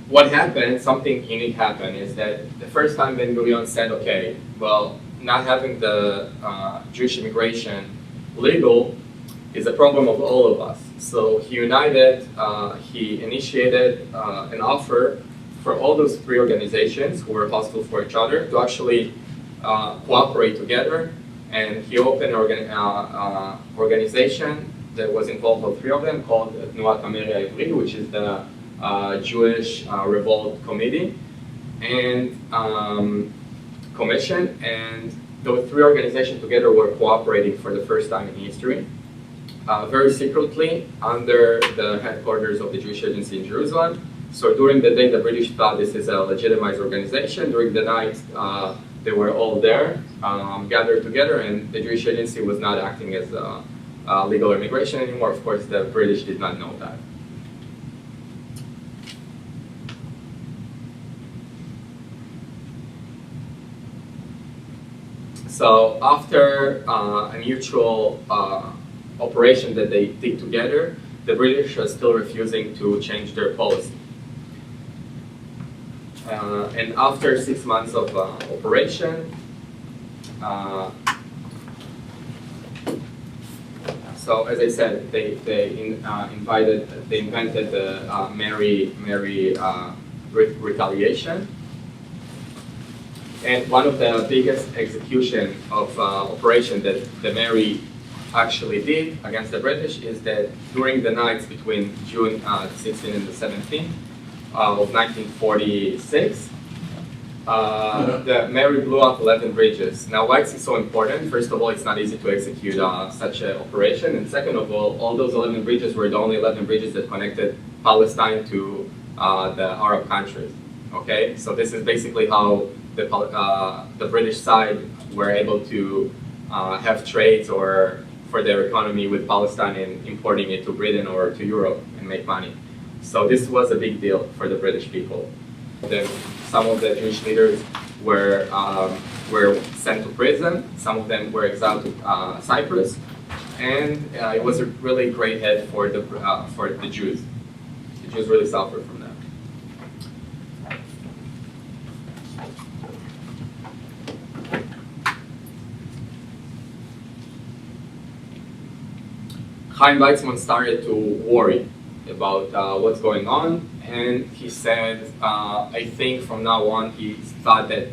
Speaker 2: what happened, something unique happened, is that the first time Ben-Gurion said, okay, well, not having the Jewish immigration legal is a problem of all of us. So he united, he initiated an offer for all those three organizations who were hostile for each other to actually cooperate together. And he opened an organization that was involved with three of them called Tnuat Ameri Ivri, which is the Jewish Revolt Committee and Commission. And those three organizations together were cooperating for the first time in history, very secretly under the headquarters of the Jewish Agency in Jerusalem. So during the day, the British thought this is a legitimized organization. During the night, they were all there, gathered together, and the Jewish Agency was not acting as legal immigration anymore. Of course, the British did not know that. So after a mutual operation that they did together, the British are still refusing to change their policy. And after 6 months of operation, so So as I said, they invented the Mary retaliation. And one of the biggest execution of operation that the Mary actually did against the British is that during the nights between June 16th and the 17th of 1946, the Mary blew up 11 bridges. Now, why is it so important? First of all, it's not easy to execute such an operation. And second of all those 11 bridges were the only 11 bridges that connected Palestine to the Arab countries. Okay, so this is basically how the British side were able to have trades or for their economy with Palestine and importing it to Britain or to Europe and make money. So this was a big deal for the British people. Then some of the Jewish leaders were sent to prison. Some of them were exiled to Cyprus, and it was a really great hit for the Jews. The Jews really suffered from that. Chaim Weizmann started to worry about what's going on, and he said, I think from now on he thought that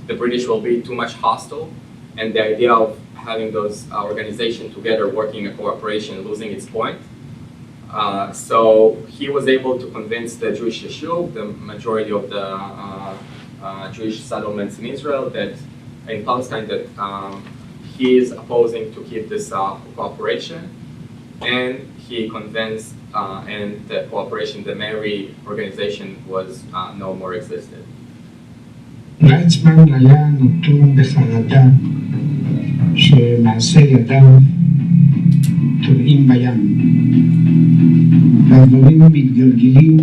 Speaker 2: the British will be too much hostile, and the idea of having those organizations together working in cooperation losing its point. So he was able to convince the Jewish Yishuv, the majority of the Jewish settlements in Israel, that in Palestine, that he is opposing to keep this cooperation. And he convinced, and the cooperation, the Mary organization was no more existed.
Speaker 4: ויצמן היה נתון בחרדה שמעשה ידיו טובעים בים, והדברים מתגלגלים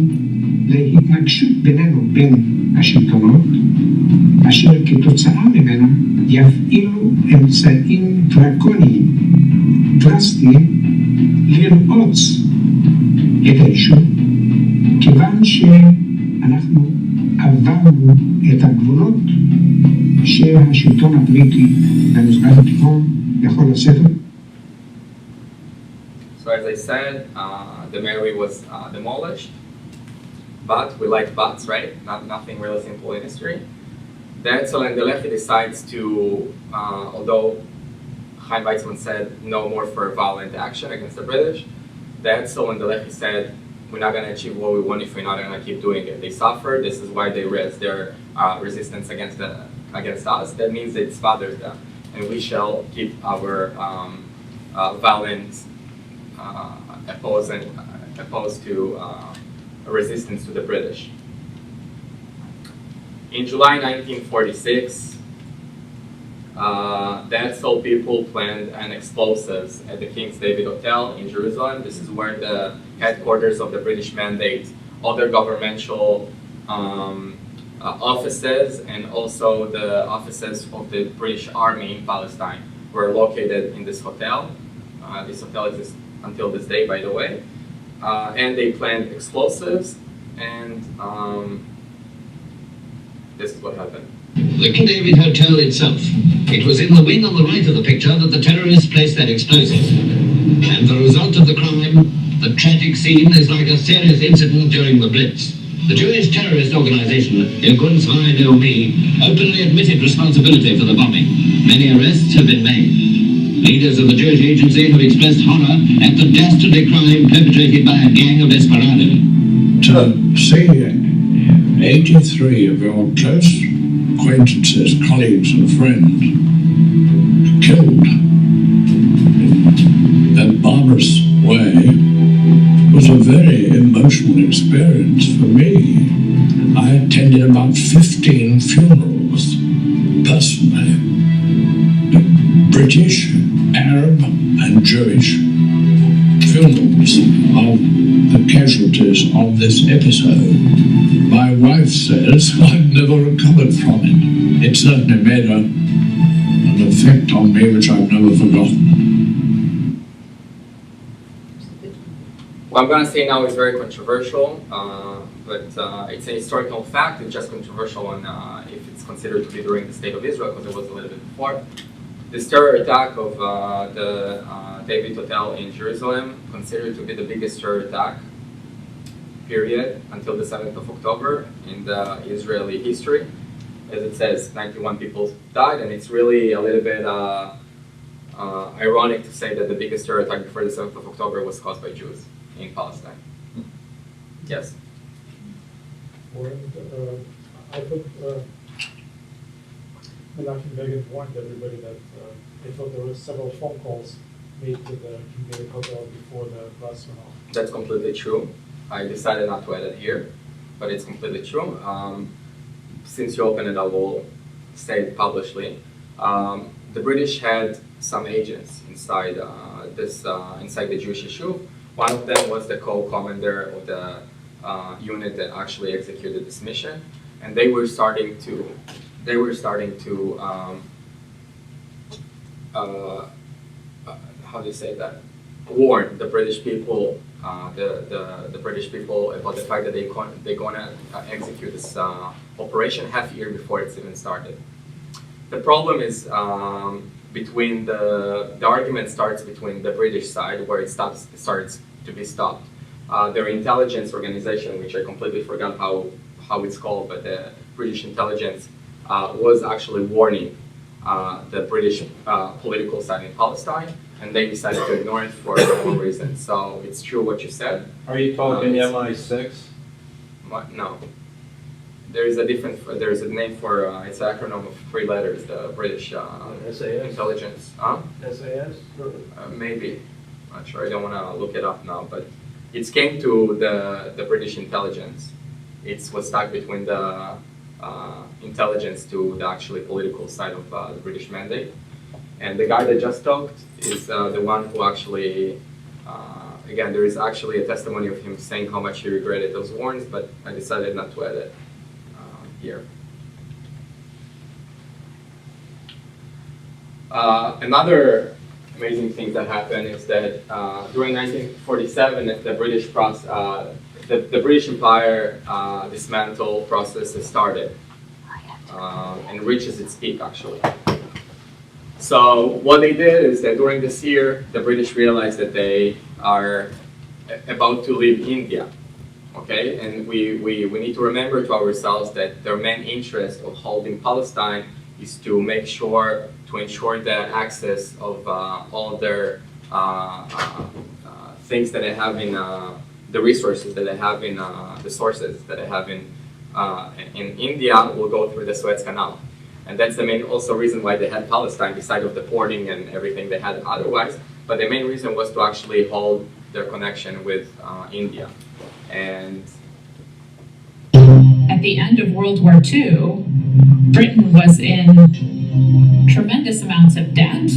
Speaker 4: להתנגשות בינינו בין השלטונות, אשר כתוצאה ממנה יפעילו אמצעים דרקוניים, דרסטיים, לרעוץ את היישוב, כיוון שאנחנו עברנו את הגבולות שהשלטון הבריטי במזרח התיכון יכול לשאת.
Speaker 2: So as I said, the Mary was demolished, but we like buts, right? Nothing really simple in history. The Etzel and the Lehi decides to, although Chaim Weizmann said no more for violent action against the British, the Etzel and the Lehi said, we're not going to achieve what we want if we're not going to keep doing it. They suffered. This is why they raised their resistance against us. That means it bothers them, and we shall keep our violent opposed to resistance to the British. In July 1946, the Etzel people planned an explosives at the King's David Hotel in Jerusalem. This is where the headquarters of the British Mandate, other governmental offices, and also the offices of the British Army in Palestine were located in this hotel. This hotel exists until this day, by the way. And they planned explosives, and this is what happened.
Speaker 13: The King David Hotel itself. It was in the wing on the right of the picture that the terrorists placed their explosives. And the result of the crime, the tragic scene, is like a serious incident during the Blitz. The Jewish terrorist organization, Irgun Tzvai Leumi, openly admitted responsibility for the bombing. Many arrests have been made. Leaders of the Jewish agency have expressed horror at the dastardly crime perpetrated by a gang of desperados.
Speaker 5: To see 83 of your close acquaintances, colleagues and friends killed in that barbarous way was a very emotional experience for me. I attended about 15 funerals personally, British, Arab and Jewish funerals of the casualties of this episode. My wife says I've never recovered from it. It certainly made an effect on me which I've never forgotten.
Speaker 2: What I'm going to say now is very controversial, but it's a historical fact. It's just controversial on if it's considered to be during the State of Israel, because it was a little bit before. This terror attack of the David Hotel in Jerusalem, considered to be the biggest terror attack, period, until the 7th of October in the Israeli history. As it says, 91 people died, and it's really a little bit ironic to say that the biggest terror attack before the 7th of October was caused by Jews in Palestine. Yes?
Speaker 9: I thought Menachem Begin warned everybody that they thought there were several phone calls made to the King Hotel before the blast went off.
Speaker 2: That's completely true. I decided not to add it here, but it's completely true. Since you opened it, I will say it publicly. The British had some agents inside inside the Jewish issue. One of them was the co-commander of the unit that actually executed this mission, and they were starting to how do you say that? Warn the British people, the British people about the fact that they're gonna execute this operation half a year before it's even started. The problem is between the argument starts between the British side, where it starts to be stopped. Their intelligence organization, which I completely forgot how it's called, but the British intelligence was actually warning the British political side in Palestine, and they decided to ignore it for their own reasons. So it's true what you said.
Speaker 1: Are you talking MI6?
Speaker 2: No. There is a name for, it's an acronym of 3 letters, the British intelligence.
Speaker 1: SAS?
Speaker 2: Maybe. Not sure, I don't want to look it up now, but it came to the British intelligence. It was stuck between the intelligence to the actually political side of the British mandate. And the guy that just talked is the one who actually, again, there is actually a testimony of him saying how much he regretted those warnings, but I decided not to add it here. Another amazing thing that happened is that during 1947, the British Empire dismantle process has started and reaches its peak, actually. So what they did is that during this year, the British realized that they are about to leave India. Okay, and we need to remember to ourselves that their main interest of holding Palestine is to ensure the access of all their things that they have in the resources that they have in the sources that they have in India will go through the Suez Canal, and that's the main also reason why they had Palestine, beside of the porting and everything they had otherwise. But the main reason was to actually hold their connection with India. And
Speaker 14: at the end of World War II, Britain was in tremendous amounts of debt,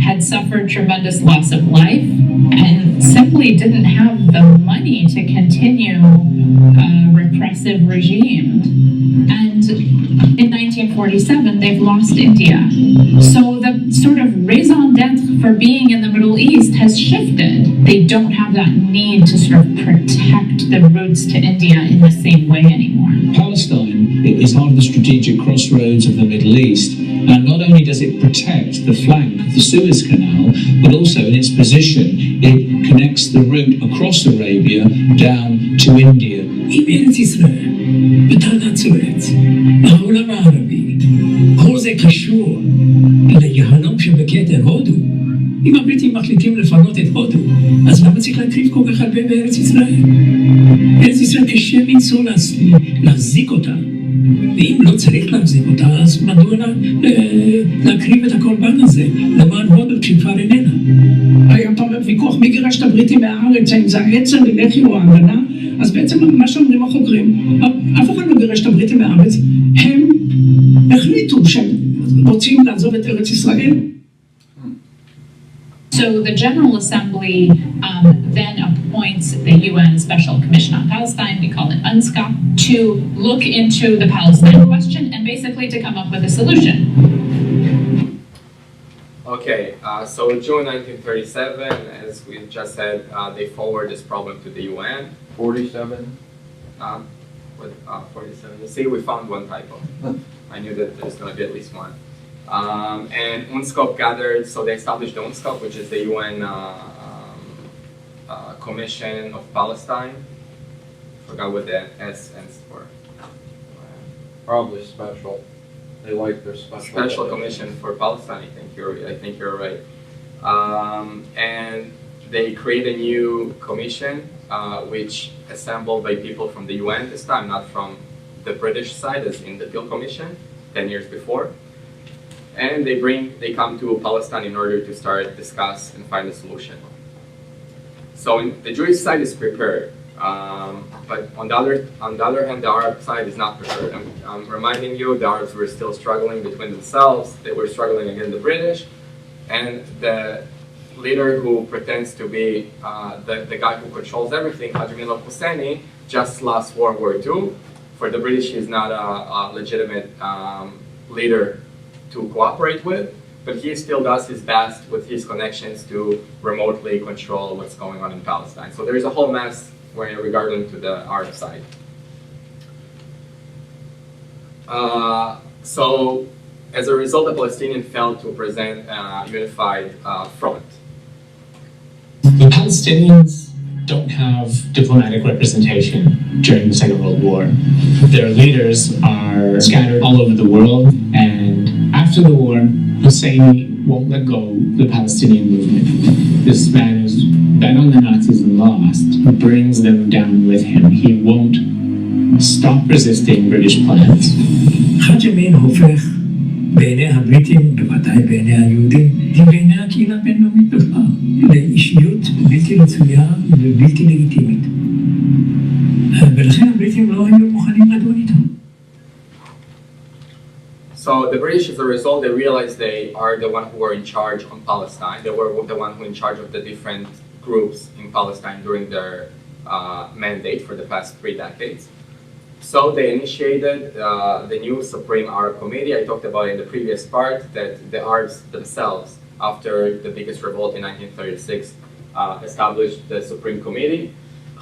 Speaker 14: had suffered tremendous loss of life, and simply didn't have the money to continue a repressive regime. And in 1947, they've lost India. So the sort of raison d'etre for being in the Middle East has shifted. They don't have that need to sort of protect the routes to India in the same way anymore.
Speaker 6: Palestine is part of the strategic crossroads of the Middle East, and not only does it protect the flank of the Suez Canal, but also in its position, it connects the route across Arabia down to India.
Speaker 4: אם ארץ ישראל בתחנת סואץ, העולם הערבי, כל זה קשור ליהלום שבכתר הודו. אם הבריטים מחליטים לפנות את הודו, אז למה צריך להקריב כל כך הרבה בארץ ישראל? ארץ ישראל קשה מנסור להחזיק אותה, ואם לא צריך להחזיק אותה, אז מדוע להקריב את הקורבן הזה למען הודו כשכבר איננה? היה פעם ויכוח מי גירש את הבריטים מהארץ, האם זה העצר, לחי או ההגנה? אז בעצם מה שאומרים החוקרים, אף אחד לא גירש את הבריטים מהארץ, הם החליטו שהם רוצים לעזוב את ארץ ישראל.
Speaker 14: So the General Assembly then appoints the UN Special Commission on Palestine, we call it UNSCOP, to look into the Palestine question and basically to come up with a solution.
Speaker 2: Okay, so in June 1937, as we just said, they forward this problem to the UN.
Speaker 1: 47?
Speaker 2: 47. You see, we found one typo. I knew that there's going to be at least one. And UNSCOP gathered, so they established the UNSCOP, which is the UN Commission of Palestine. Forgot what the S stands for.
Speaker 1: Probably special. They like their
Speaker 2: Special Commission for Palestine. I think you're right. And they create a new commission, which assembled by people from the UN this time, not from the British side, as in the Peel Commission 10 years before. And they come to Palestine in order to start discuss and find a solution. So the Jewish side is prepared, but on the other hand, the Arab side is not prepared. I'm reminding you, the Arabs were still struggling between themselves. They were struggling against the British, and the leader who pretends to be the guy who controls everything, Hajj al-Husseini, just lost World War II. For the British, he's not a legitimate leader to cooperate with, but he still does his best with his connections to remotely control what's going on in Palestine. So there's a whole mess regarding to the Arab side. So as a result, the Palestinians failed to present a unified front.
Speaker 11: The Palestinians don't have diplomatic representation during the Second World War. Their leaders are scattered all over the world, and after the war, Husseini won't let go of the Palestinian movement. This man who's been on the Nazis and lost brings them down with him. He won't stop resisting British plans.
Speaker 4: חאג' אמין הופך בעיני הבריטים, בוודאי בעיני היהודים, בעיני הקהילה הבינלאומית בכלל, לאישיות בלתי רצויה ובלתי לגיטימית. ולכן הבריטים לא היו מוכנים לדון איתו.
Speaker 2: So the British, as a result, they realized they are the one who were in charge on Palestine. They were the one who were in charge of the different groups in Palestine during their mandate for the past 3 decades. So they initiated the new Supreme Arab Committee. I talked about in the previous part that the Arabs themselves, after the biggest revolt in 1936, established the Supreme Committee.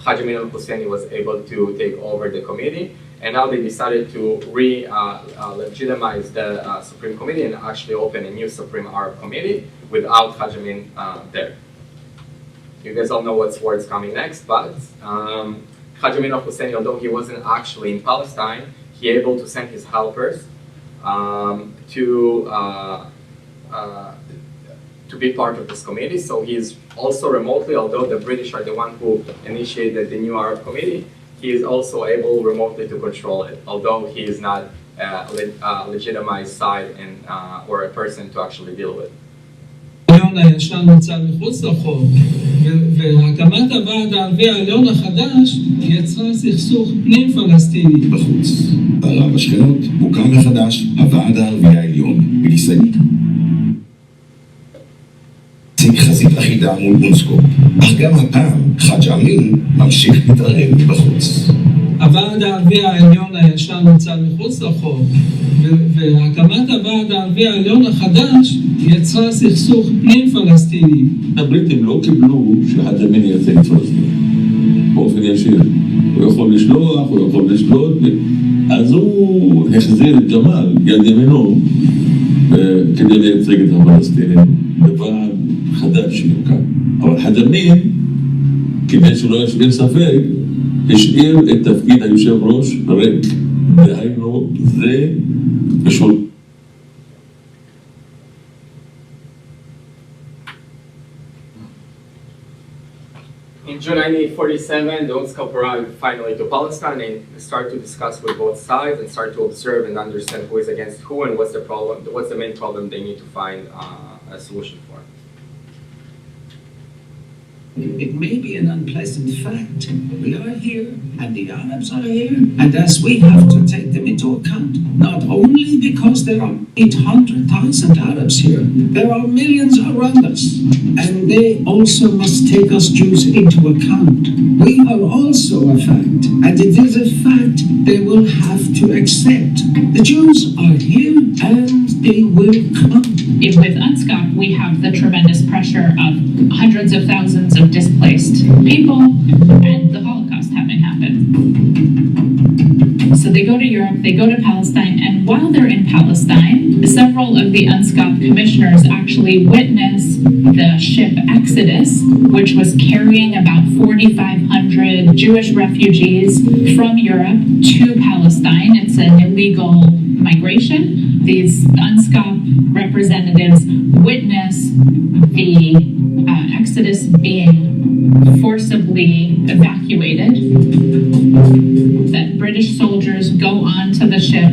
Speaker 2: Hajj al-Husseini was able to take over the committee, and now they decided to legitimize the Supreme Committee and actually open a new Supreme Arab Committee without Hajj there. You guys all know what's coming next, but Hajj al-Husseini, although he wasn't actually in Palestine, he able to send his helpers to be part of this committee. So he's also remotely, although the British are the one who initiated the new Arab Committee, he is also able remotely to control it, although he is not a legitimized side and or a person to actually deal with.
Speaker 15: העליון הישן נמצא מחוץ לחוק, והקמת הוועד הערבי העליון החדש יצרה סכסוך פנים פלסטיני בחוץ.
Speaker 16: בערב השכנות הוקם מחדש הוועד הערבי העליון בניסיון הציג חזית אחידה מול אונסקופ, אך גם הפעם חאג' אמין ממשיך להתערב מבחוץ.
Speaker 15: הוועד הערבי העליון הישן נמצא מחוץ לחוק, והקמת הוועד הערבי העליון החדש יצרה סכסוך פנים פלסטיני.
Speaker 12: הבריטים לא קיבלו שחאג' אמין ייצג את פלסטין באופן ישיר. הוא יכול לשלוח, הוא יכול לשלוט, אז הוא החזיר את ג'מאל, יד ימינו, כדי לייצג את הפלסטינים בוועד חדש שיוקם. אבל חאג' אמין, כדי שלא ישאיר ספק, השאיר את תפקיד היושב ראש ריק, דהיינו זה פשוט.
Speaker 2: In June 1947, the UNSCOP arrived finally to Palestine and started to discuss with both sides and start to observe and understand who is against who and what's the problem, what's the main problem they need to find a solution for.
Speaker 4: It may be an unpleasant fact. We are here, and the Arabs are here, and thus we have to take them into account. Not only because there are 800,000 Arabs here, there are millions around us, and they also must take us Jews into account. We are also a fact, and it is a fact they will have to accept. The Jews are here, and they will come.
Speaker 14: With UNSCOP, we have the tremendous pressure of hundreds of thousands of displaced people and the Holocaust having happened. So they go to Europe, they go to Palestine, and while they're in Palestine, several several of the UNSCOP commissioners actually witnessed the ship Exodus, which was carrying about 4,500 Jewish refugees from Europe to Palestine. It's an illegal migration. These UNSCOP representatives witnessed the Exodus being forcibly evacuated, that British soldiers go onto the ship,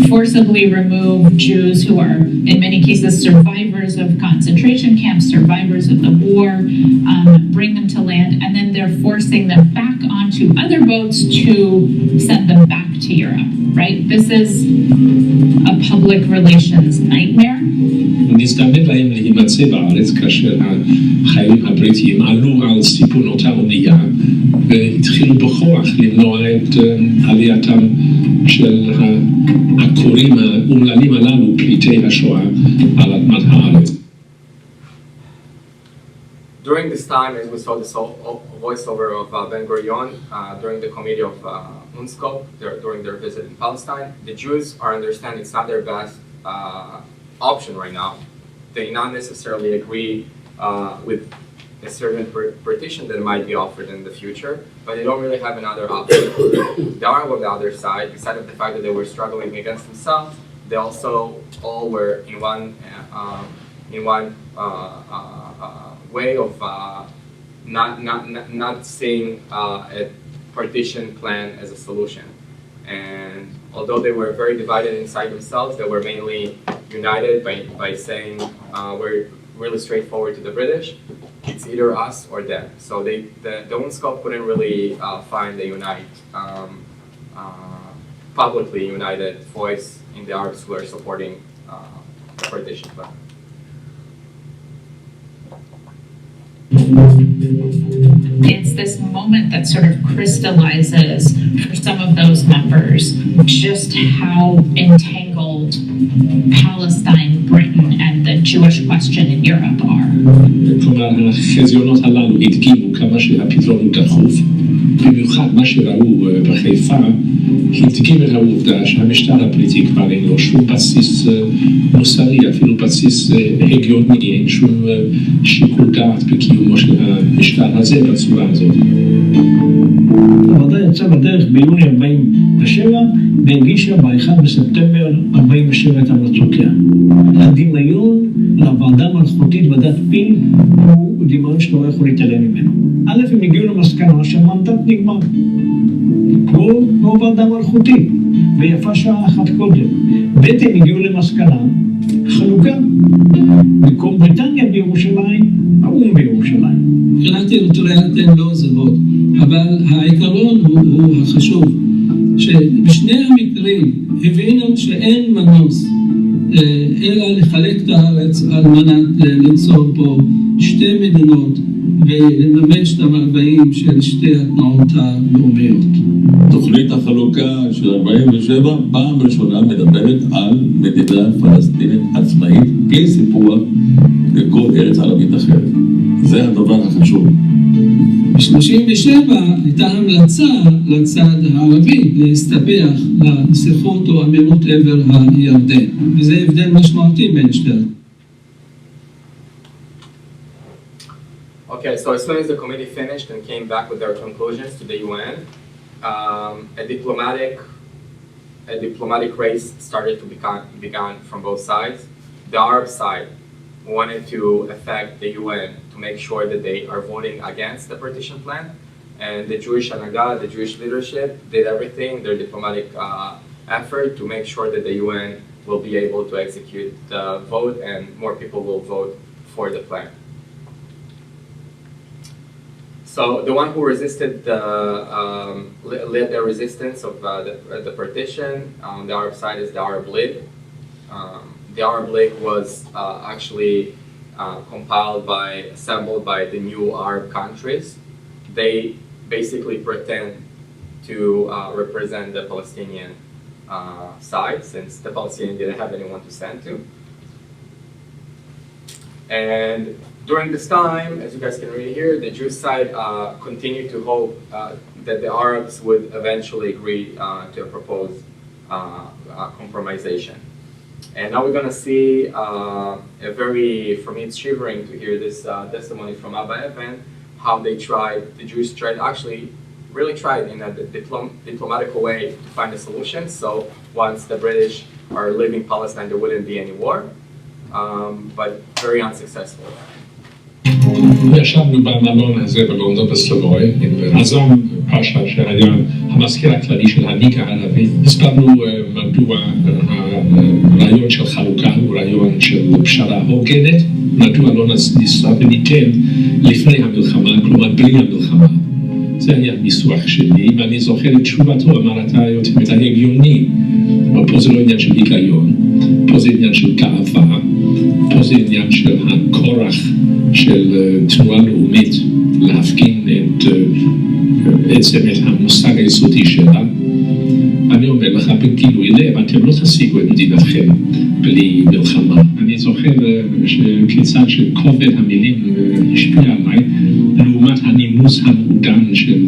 Speaker 14: forcibly remove Jews who are, in many cases, survivors of concentration camps, survivors of the war, bring them to land, and then they're forcing them back onto other boats to send them back to Europe, right? This is a public relations nightmare.
Speaker 6: נזדמן להם להימצא בארץ כאשר החיילים הבריטיים עלו על סיפון אותה אונייה והתחילו בכוח למנוע את עלייתם של העקורים האומללים הללו, פליטי השואה, על אדמת הארץ.
Speaker 2: During this time, as we saw the voiceover of Ben-Gurion during the committee of UNSCOP, during their visit in Palestine, the Jews are understanding it's not their best option right now. They not necessarily agree with a certain partition that might be offered in the future, but they don't really have another option. The Arab on the other side, besides the fact that they were struggling against themselves, they also all were in one way of not seeing a partition plan as a solution. And although they were very divided inside themselves, they were mainly united by saying we're really straightforward to the British. It's either us or them. So the UNSCOP couldn't really find a publicly united voice in the Arabs who are supporting the partition plan.
Speaker 14: It's this moment that sort of crystallizes for some of those members just how entangled Palestine, Britain, and the Jewish question in Europe are.
Speaker 6: כלומר, החזיונות הללו הדגימו כמה שהפתרון הוא דחוף, במיוחד מה שראו בחיפה, הדגים את העובדה שהמשטר הבריטי כבר אין לו שום בסיס מוסרי, אפילו בסיס הגיוני, אין שום שיקול דעת בקיומו של המשטר הזה בצורה הזאת.
Speaker 4: הוועדה יצאה בדרך ביוני 47 והגישה ב-1 בספטמבר 47 את המלצותיה. הדמיון לוועדה מלכותית ועדת פיל הוא דמיון שאתה לא יכול להתעלם ממנו. א', הם הגיעו למסקנה שהמנדט נגמר. כמו ועדה מלכותית, ויפה שעה אחת קודם. ב', הם הגיעו למסקנה חלוקה. במקום בריטניה בירושלים, האו"ם בירושלים.
Speaker 15: מבחינת טריטוריאלית הן לא זהות, אבל העיקרון הוא החשוב, שבשני המקרים הבינו שאין מנוס אלא לחלק את הארץ על מנת ליצור פה שתי מדינות ולממש את המאוויים של שתי התנועות הלאומיות.
Speaker 12: תוכנית החלוקה של 47 פעם ראשונה מדברת על מדינה פלסטינית עצמאית בלי סיפוח לכל ארץ ערבית אחרת. זה הדבר החשוב.
Speaker 15: ב-37 הייתה המלצה לצד הערבי להסתפח לנסיכות או אמירות עבר הירדן, וזה הבדל משמעותי בין שתי.
Speaker 2: Okay, so as soon as the committee finished and came back with their conclusions to the UN, a diplomatic race started to began from both sides. The Arab side wanted to affect the UN to make sure that they are voting against the partition plan, and the Jewish Hanaga, the Jewish leadership, did everything, their diplomatic effort to make sure that the UN will be able to execute the vote and more people will vote for the plan. So the one who resisted led the resistance of the partition on the Arab side is the Arab League. The Arab League was actually assembled by the new Arab countries. They basically pretend to represent the Palestinian side, since the Palestinians didn't have anyone to send to. And during this time, as you guys can read here, the Jewish side continued to hope that the Arabs would eventually agree to a proposed compromisation. And now we're going to see for me it's shivering to hear this testimony from Abba Evan, how the Jews tried, actually really tried in a diplomatic way to find a solution. So once the British are leaving Palestine, there wouldn't be any war, but very unsuccessful.
Speaker 17: ישבנו במלון הזה בגונדו בסלובוי, עם עזרם פאשה שהיה המזכיר הכללי של הליגה הערבית. הסברנו מדוע הרעיון של חלוקה הוא רעיון של פשרה הוגנת, מדוע לא ניסה וניתן לפני המלחמה, כלומר בלי המלחמה. זה היה ניסוח שלי, ואני זוכר את תשובתו, אמר אתה הגיוני, אבל פה זה לא עניין של היגיון, פה זה עניין של גאווה, פה זה עניין של הכורח של תנועה לאומית להפגין את המושג היסודי שלה. אני אומר לך בגילוי לב, אתם לא תשיגו את מדינתכם בלי מלחמה. אני זוכר כיצד שכובד המילים השפיע עליי לעומת הנימוס המעודן של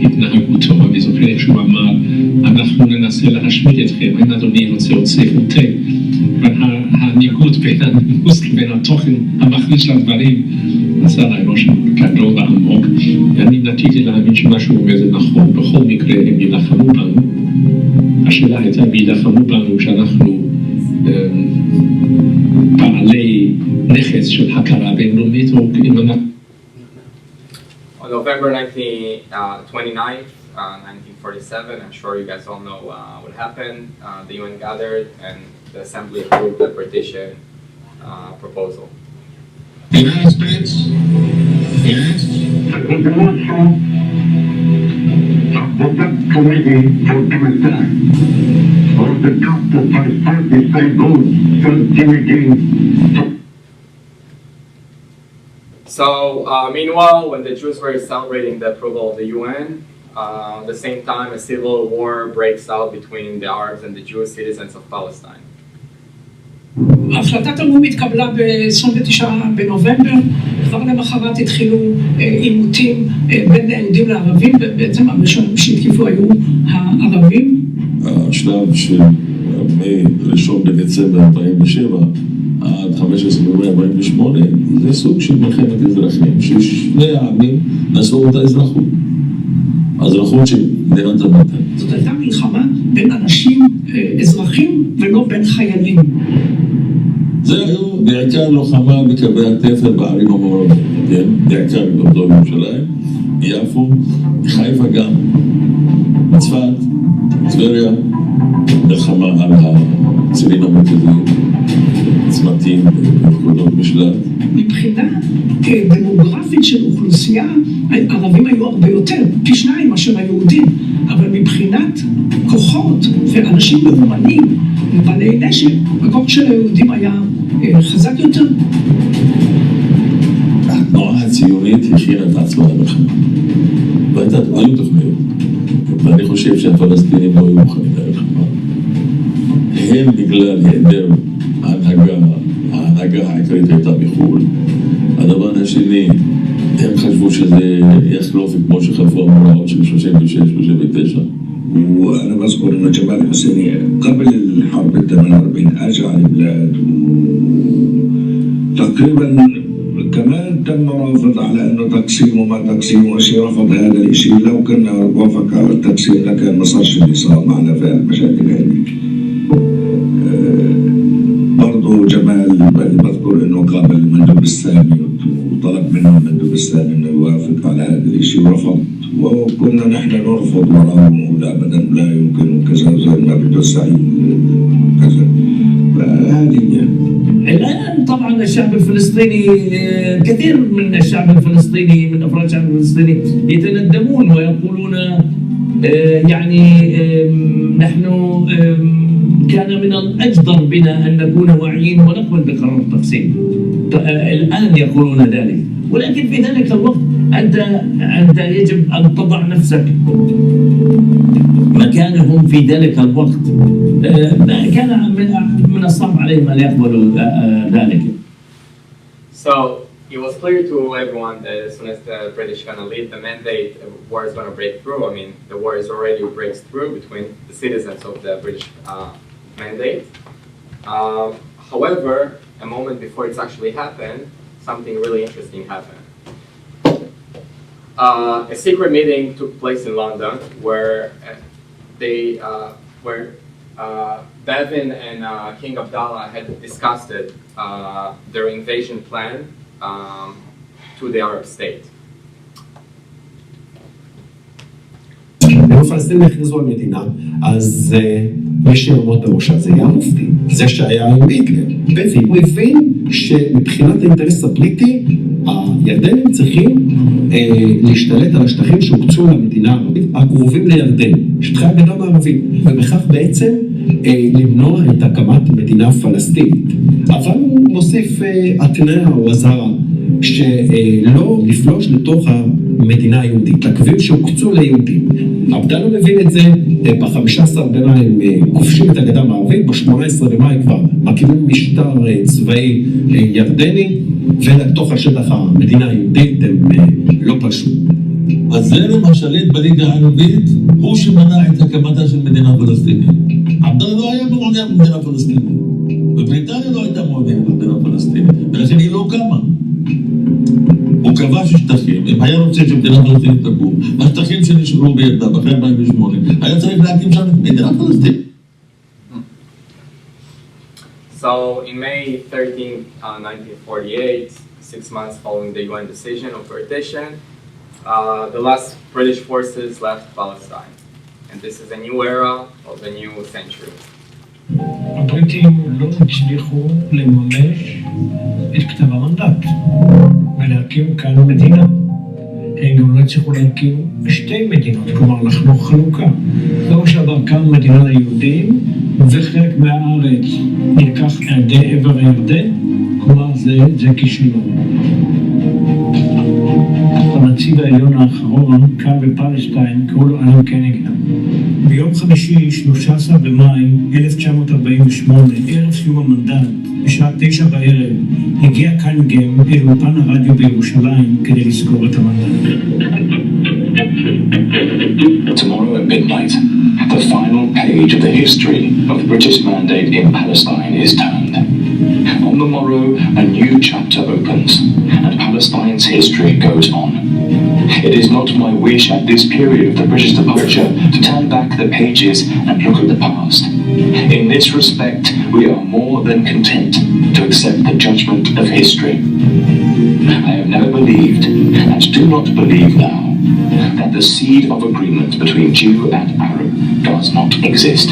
Speaker 17: התנהגותו. אני זוכר איך שהוא אמר, אנחנו ננסה להשמיד אתכם, אין אדוני רוצה עוד ספר תה. והניגוד בין הנימוס לבין התוכן המחליש לדברים עשה עליי רושם גדול ועמוק. אני נטיתי להאמין שמה שהוא אומר זה נכון, בכל מקרה הם ילחמו בנו. השאלה הייתה וילחמו בנו כשאנחנו בעלי נכס של הכרה בינלאומית או אם אנחנו...
Speaker 2: On November 29th, 1947, I'm sure you guys all know what happened. The UN gathered and the Assembly approved the partition proposal.
Speaker 8: The United States, yes,
Speaker 18: was also of the committee for Palestine. Or the top of Palestine say goes to Timothy.
Speaker 2: So, meanwhile, when the Jews were celebrating the approval of the UN, at the same time a civil war breaks out between the Arabs and the Jewish citizens of Palestine.
Speaker 4: החלטת האו"ם התקבלה ב-29 בנובמבר, כבר למחרת התחילו עימותים בין היהודים לערבים, ובעצם הראשונים שהתקיפו היו הערבים.
Speaker 12: השלב של מ-1 בדצמבר 2007 עד 15 במאי 48 זה סוג של מלחמת אזרחים, ששני העמים נשאו את האזרחות. האזרחות של מדינת המדינה.
Speaker 4: זאת הייתה מלחמה בין אנשים, אזרחים, ולא בין חיילים.
Speaker 12: זה היו בעיקר לוחמה בקווי התפר בערים המעורבות, כן? בעיקר באותו ירושלים, יפו, חיפה גם, צפת, טבריה, מלחמה על הצירים המרכזיים, צמתים, נקודות משלט.
Speaker 4: מבחינה דמוגרפית של אוכלוסייה, הערבים היו הרבה יותר, פי שניים מאשר היהודים, אבל מבחינת כוחות ואנשים מאומנים ובעלי נשק, הכוח של היהודים היה חזק יותר.
Speaker 12: התנועה הציונית הכינה את עצמה למלחמה, והיו תוכניות, ואני חושב שהפלסטינים לא היו מוכנים למלחמה. הם בגלל היעדר ההנהגה העיקרית הייתה בחו"ל. הדבר השני, הם חשבו שזה יחלוף כמו שחלפו המאורעות של 36-39.
Speaker 16: وأنا بذكر إن جمال حسيني قبل الحرب 48 أجى على البلاد تقريبا كمان تم رافض على إنه تقسيم وما تقسيم وشي رفض هذا الشيء. لو كنا وافق على التقسيم لكان ما صارش اللي صار معنا في المشاكل هذه. برضو جمال بذكر إنه قابل المندوب السامي وطلب منه المندوب السامي إنه يوافق على هذا الشيء ورفض. وكنا نحن نرفض وراهم ونقول ابدا لا يمكن كذا زي ما بده السعيد كذا. فهذه
Speaker 10: الآن طبعا الشعب الفلسطيني كثير من الشعب الفلسطيني من أفراد الشعب الفلسطيني يتندمون ويقولون يعني نحن كان من الأجدر بنا أن نكون واعيين ونقبل بقرار التقسيم. الآن يقولون ذلك، ولكن في ذلك الوقت أنت يجب أن تضع نفسك مكانهم في ذلك الوقت. كان من الصعب عليهم أن يقبلوا ذلك.
Speaker 2: So it was clear to everyone that as soon as the British gonna leave the mandate, the war is gonna break through. I mean, the war is already breaks through between the citizens of the British mandate. However, a moment before it's actually happened, something really interesting happened. A secret meeting took place in London where Bevin and King Abdallah had discussed their invasion plan to the Arab state.
Speaker 19: אם הפלסטינים הכריזו על מדינה, אז מי שיעמוד בראשה זה היה המופתי, זה שהיה עם היטלר. הוא הבין שמבחינת האינטרס הבריטי, הירדנים צריכים להשתלט על השטחים שהוקצו למדינה הערבית הקרובים לירדן, שטחי הגדה המערבית, ובכך בעצם למנוע את הקמת מדינה פלסטינית. אבל הוא מוסיף התניה או הזהרה, שלא לפלוש לתוך המדינה היהודית, לקווים שהוקצו ליהודים. עבדאללה מבין את זה, ב-15 במאי הם כובשים את הגדה המערבית, ב-18 במאי כבר מקימים משטר צבאי ירדני, ולתוך השטח המדינה היהודית הם לא פלשו.
Speaker 12: הזרם השליט בליגה הערבית הוא שמנע את הקמתה של מדינה פלסטינית. עבדאללה לא היה מעוניין במדינה פלסטינית, ובריטניה לא הייתה מעוניינת במדינה פלסטינית, ולכן היא לא קמה. הוא כבש שטחים, אם היה רוצה שמדינה פלסטינית תקום, השטחים שנשארו בידיו אחרי 2008, היה צריך להקים שם מדינה פלסטינית.
Speaker 2: So, in May 13, 1948, 6 months following the UN decision on partition, the last British forces left Palestine. And this is a new era of a new century.
Speaker 4: הבריטים לא הצליחו לממש את כתב המנדט ולהקים כאן מדינה. הם גם לא הצליחו להקים שתי מדינות, כלומר לחנוך חלוקה. זהו שעבר כאן מדינה ליהודים וחלק מהארץ נלקח עדי עבר הירדן, כלומר זה כישלון. הנציב העליון האחרון כאן בפלסטיין קראו לו אלן קניגן. ביום חמישי, 13 במאי 1948, ערב סיום המנדט, בשעה 9 בערב, הגיע קניגן אל אולפן הרדיו בירושלים כדי לסגור את המנדט.
Speaker 6: Tomorrow at midnight, the final page of the history of the British mandate in Palestine is turned. On the morrow, a new chapter opens, and Palestine's history goes on. It is not my wish at this period of the British departure to turn back the pages and look at the past. In this respect, we are more than content to accept the judgment of history. I have never believed, and do not believe now, that the seed of agreement between Jew and Arab does not exist,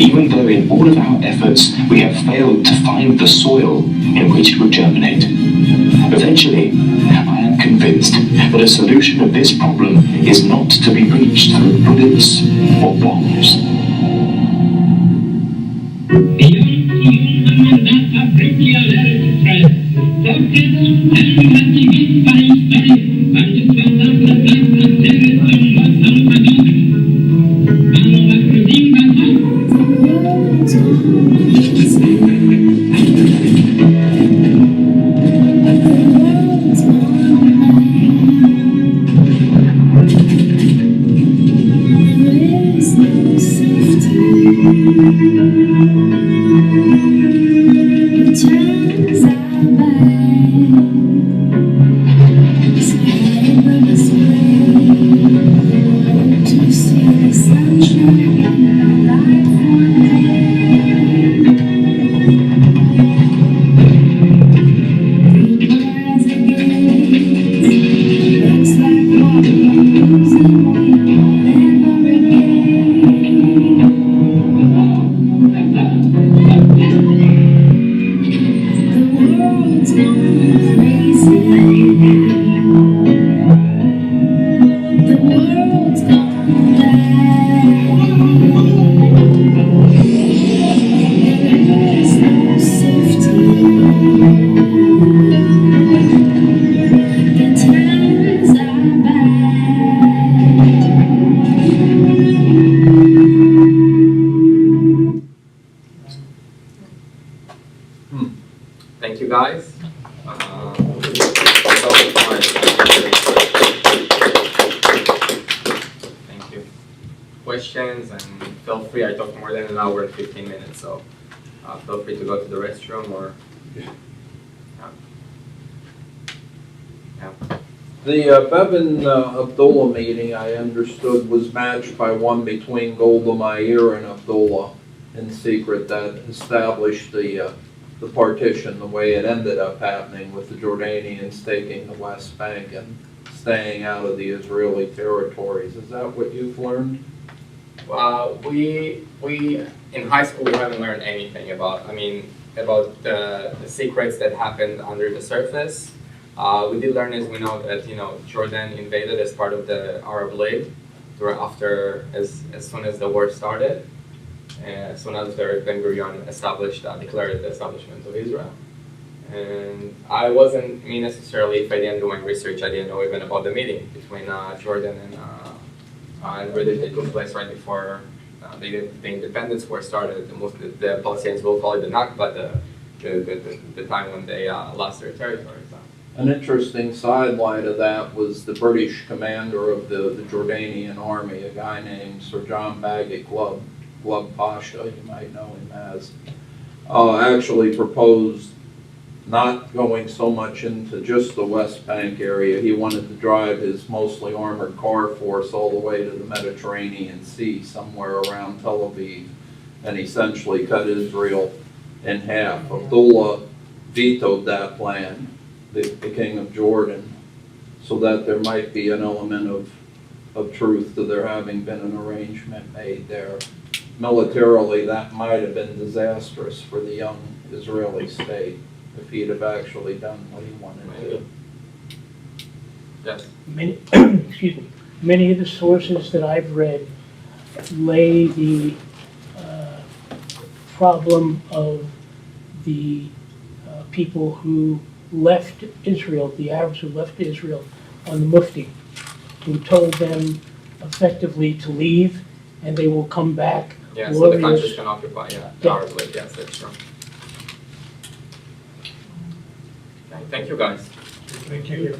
Speaker 6: even though in all of our efforts we have failed to find the soil in which it would germinate. Eventually, I am convinced that a solution of this problem is not to be reached through bullets or bombs.
Speaker 2: Thank you, guys. Thank you. Questions, and feel free. I talked more than an hour and 15 minutes, so feel free to go to the restroom or.
Speaker 1: The Bevan Abdullah meeting, I understood, was matched by one between Golda Meir and Abdullah in secret that established the partition the way it ended up happening, with the Jordanians taking the West Bank and staying out of the Israeli territories. Is that what you've learned?
Speaker 2: We in high school we haven't learned anything about the secrets that happened under the surface. We did learn, as we know, that Jordan invaded as part of the Arab League after as soon as the war started, as soon as Ben-Gurion declared the establishment of Israel. And I wasn't necessarily, if I didn't do my research, I didn't know even about the meeting between Jordan and where it took place right before the independence war started. The Palestinians will call it the Nakba, the time when they lost their territory.
Speaker 1: An interesting sidelight of that was the British commander of the Jordanian army, a guy named Sir John Bagot Glubb Pasha, you might know him as, actually proposed not going so much into just the West Bank area. He wanted to drive his mostly armored car force all the way to the Mediterranean Sea, somewhere around Tel Aviv, and essentially cut Israel in half. Abdullah vetoed that plan, the king of Jordan, so that there might be an element of truth to there having been an arrangement made there. Militarily, that might have been disastrous for the young Israeli state if he'd have actually done what he wanted to.
Speaker 2: Yes.
Speaker 20: Many of the sources that I've read lay the problem of the people who left Israel, the Arabs who left Israel, on the Mufti, who told them effectively to leave and they will come back.
Speaker 2: Yeah, so the countries can occupy, the Arab League, yes, that's true. Okay, thank you guys.
Speaker 9: Thank you.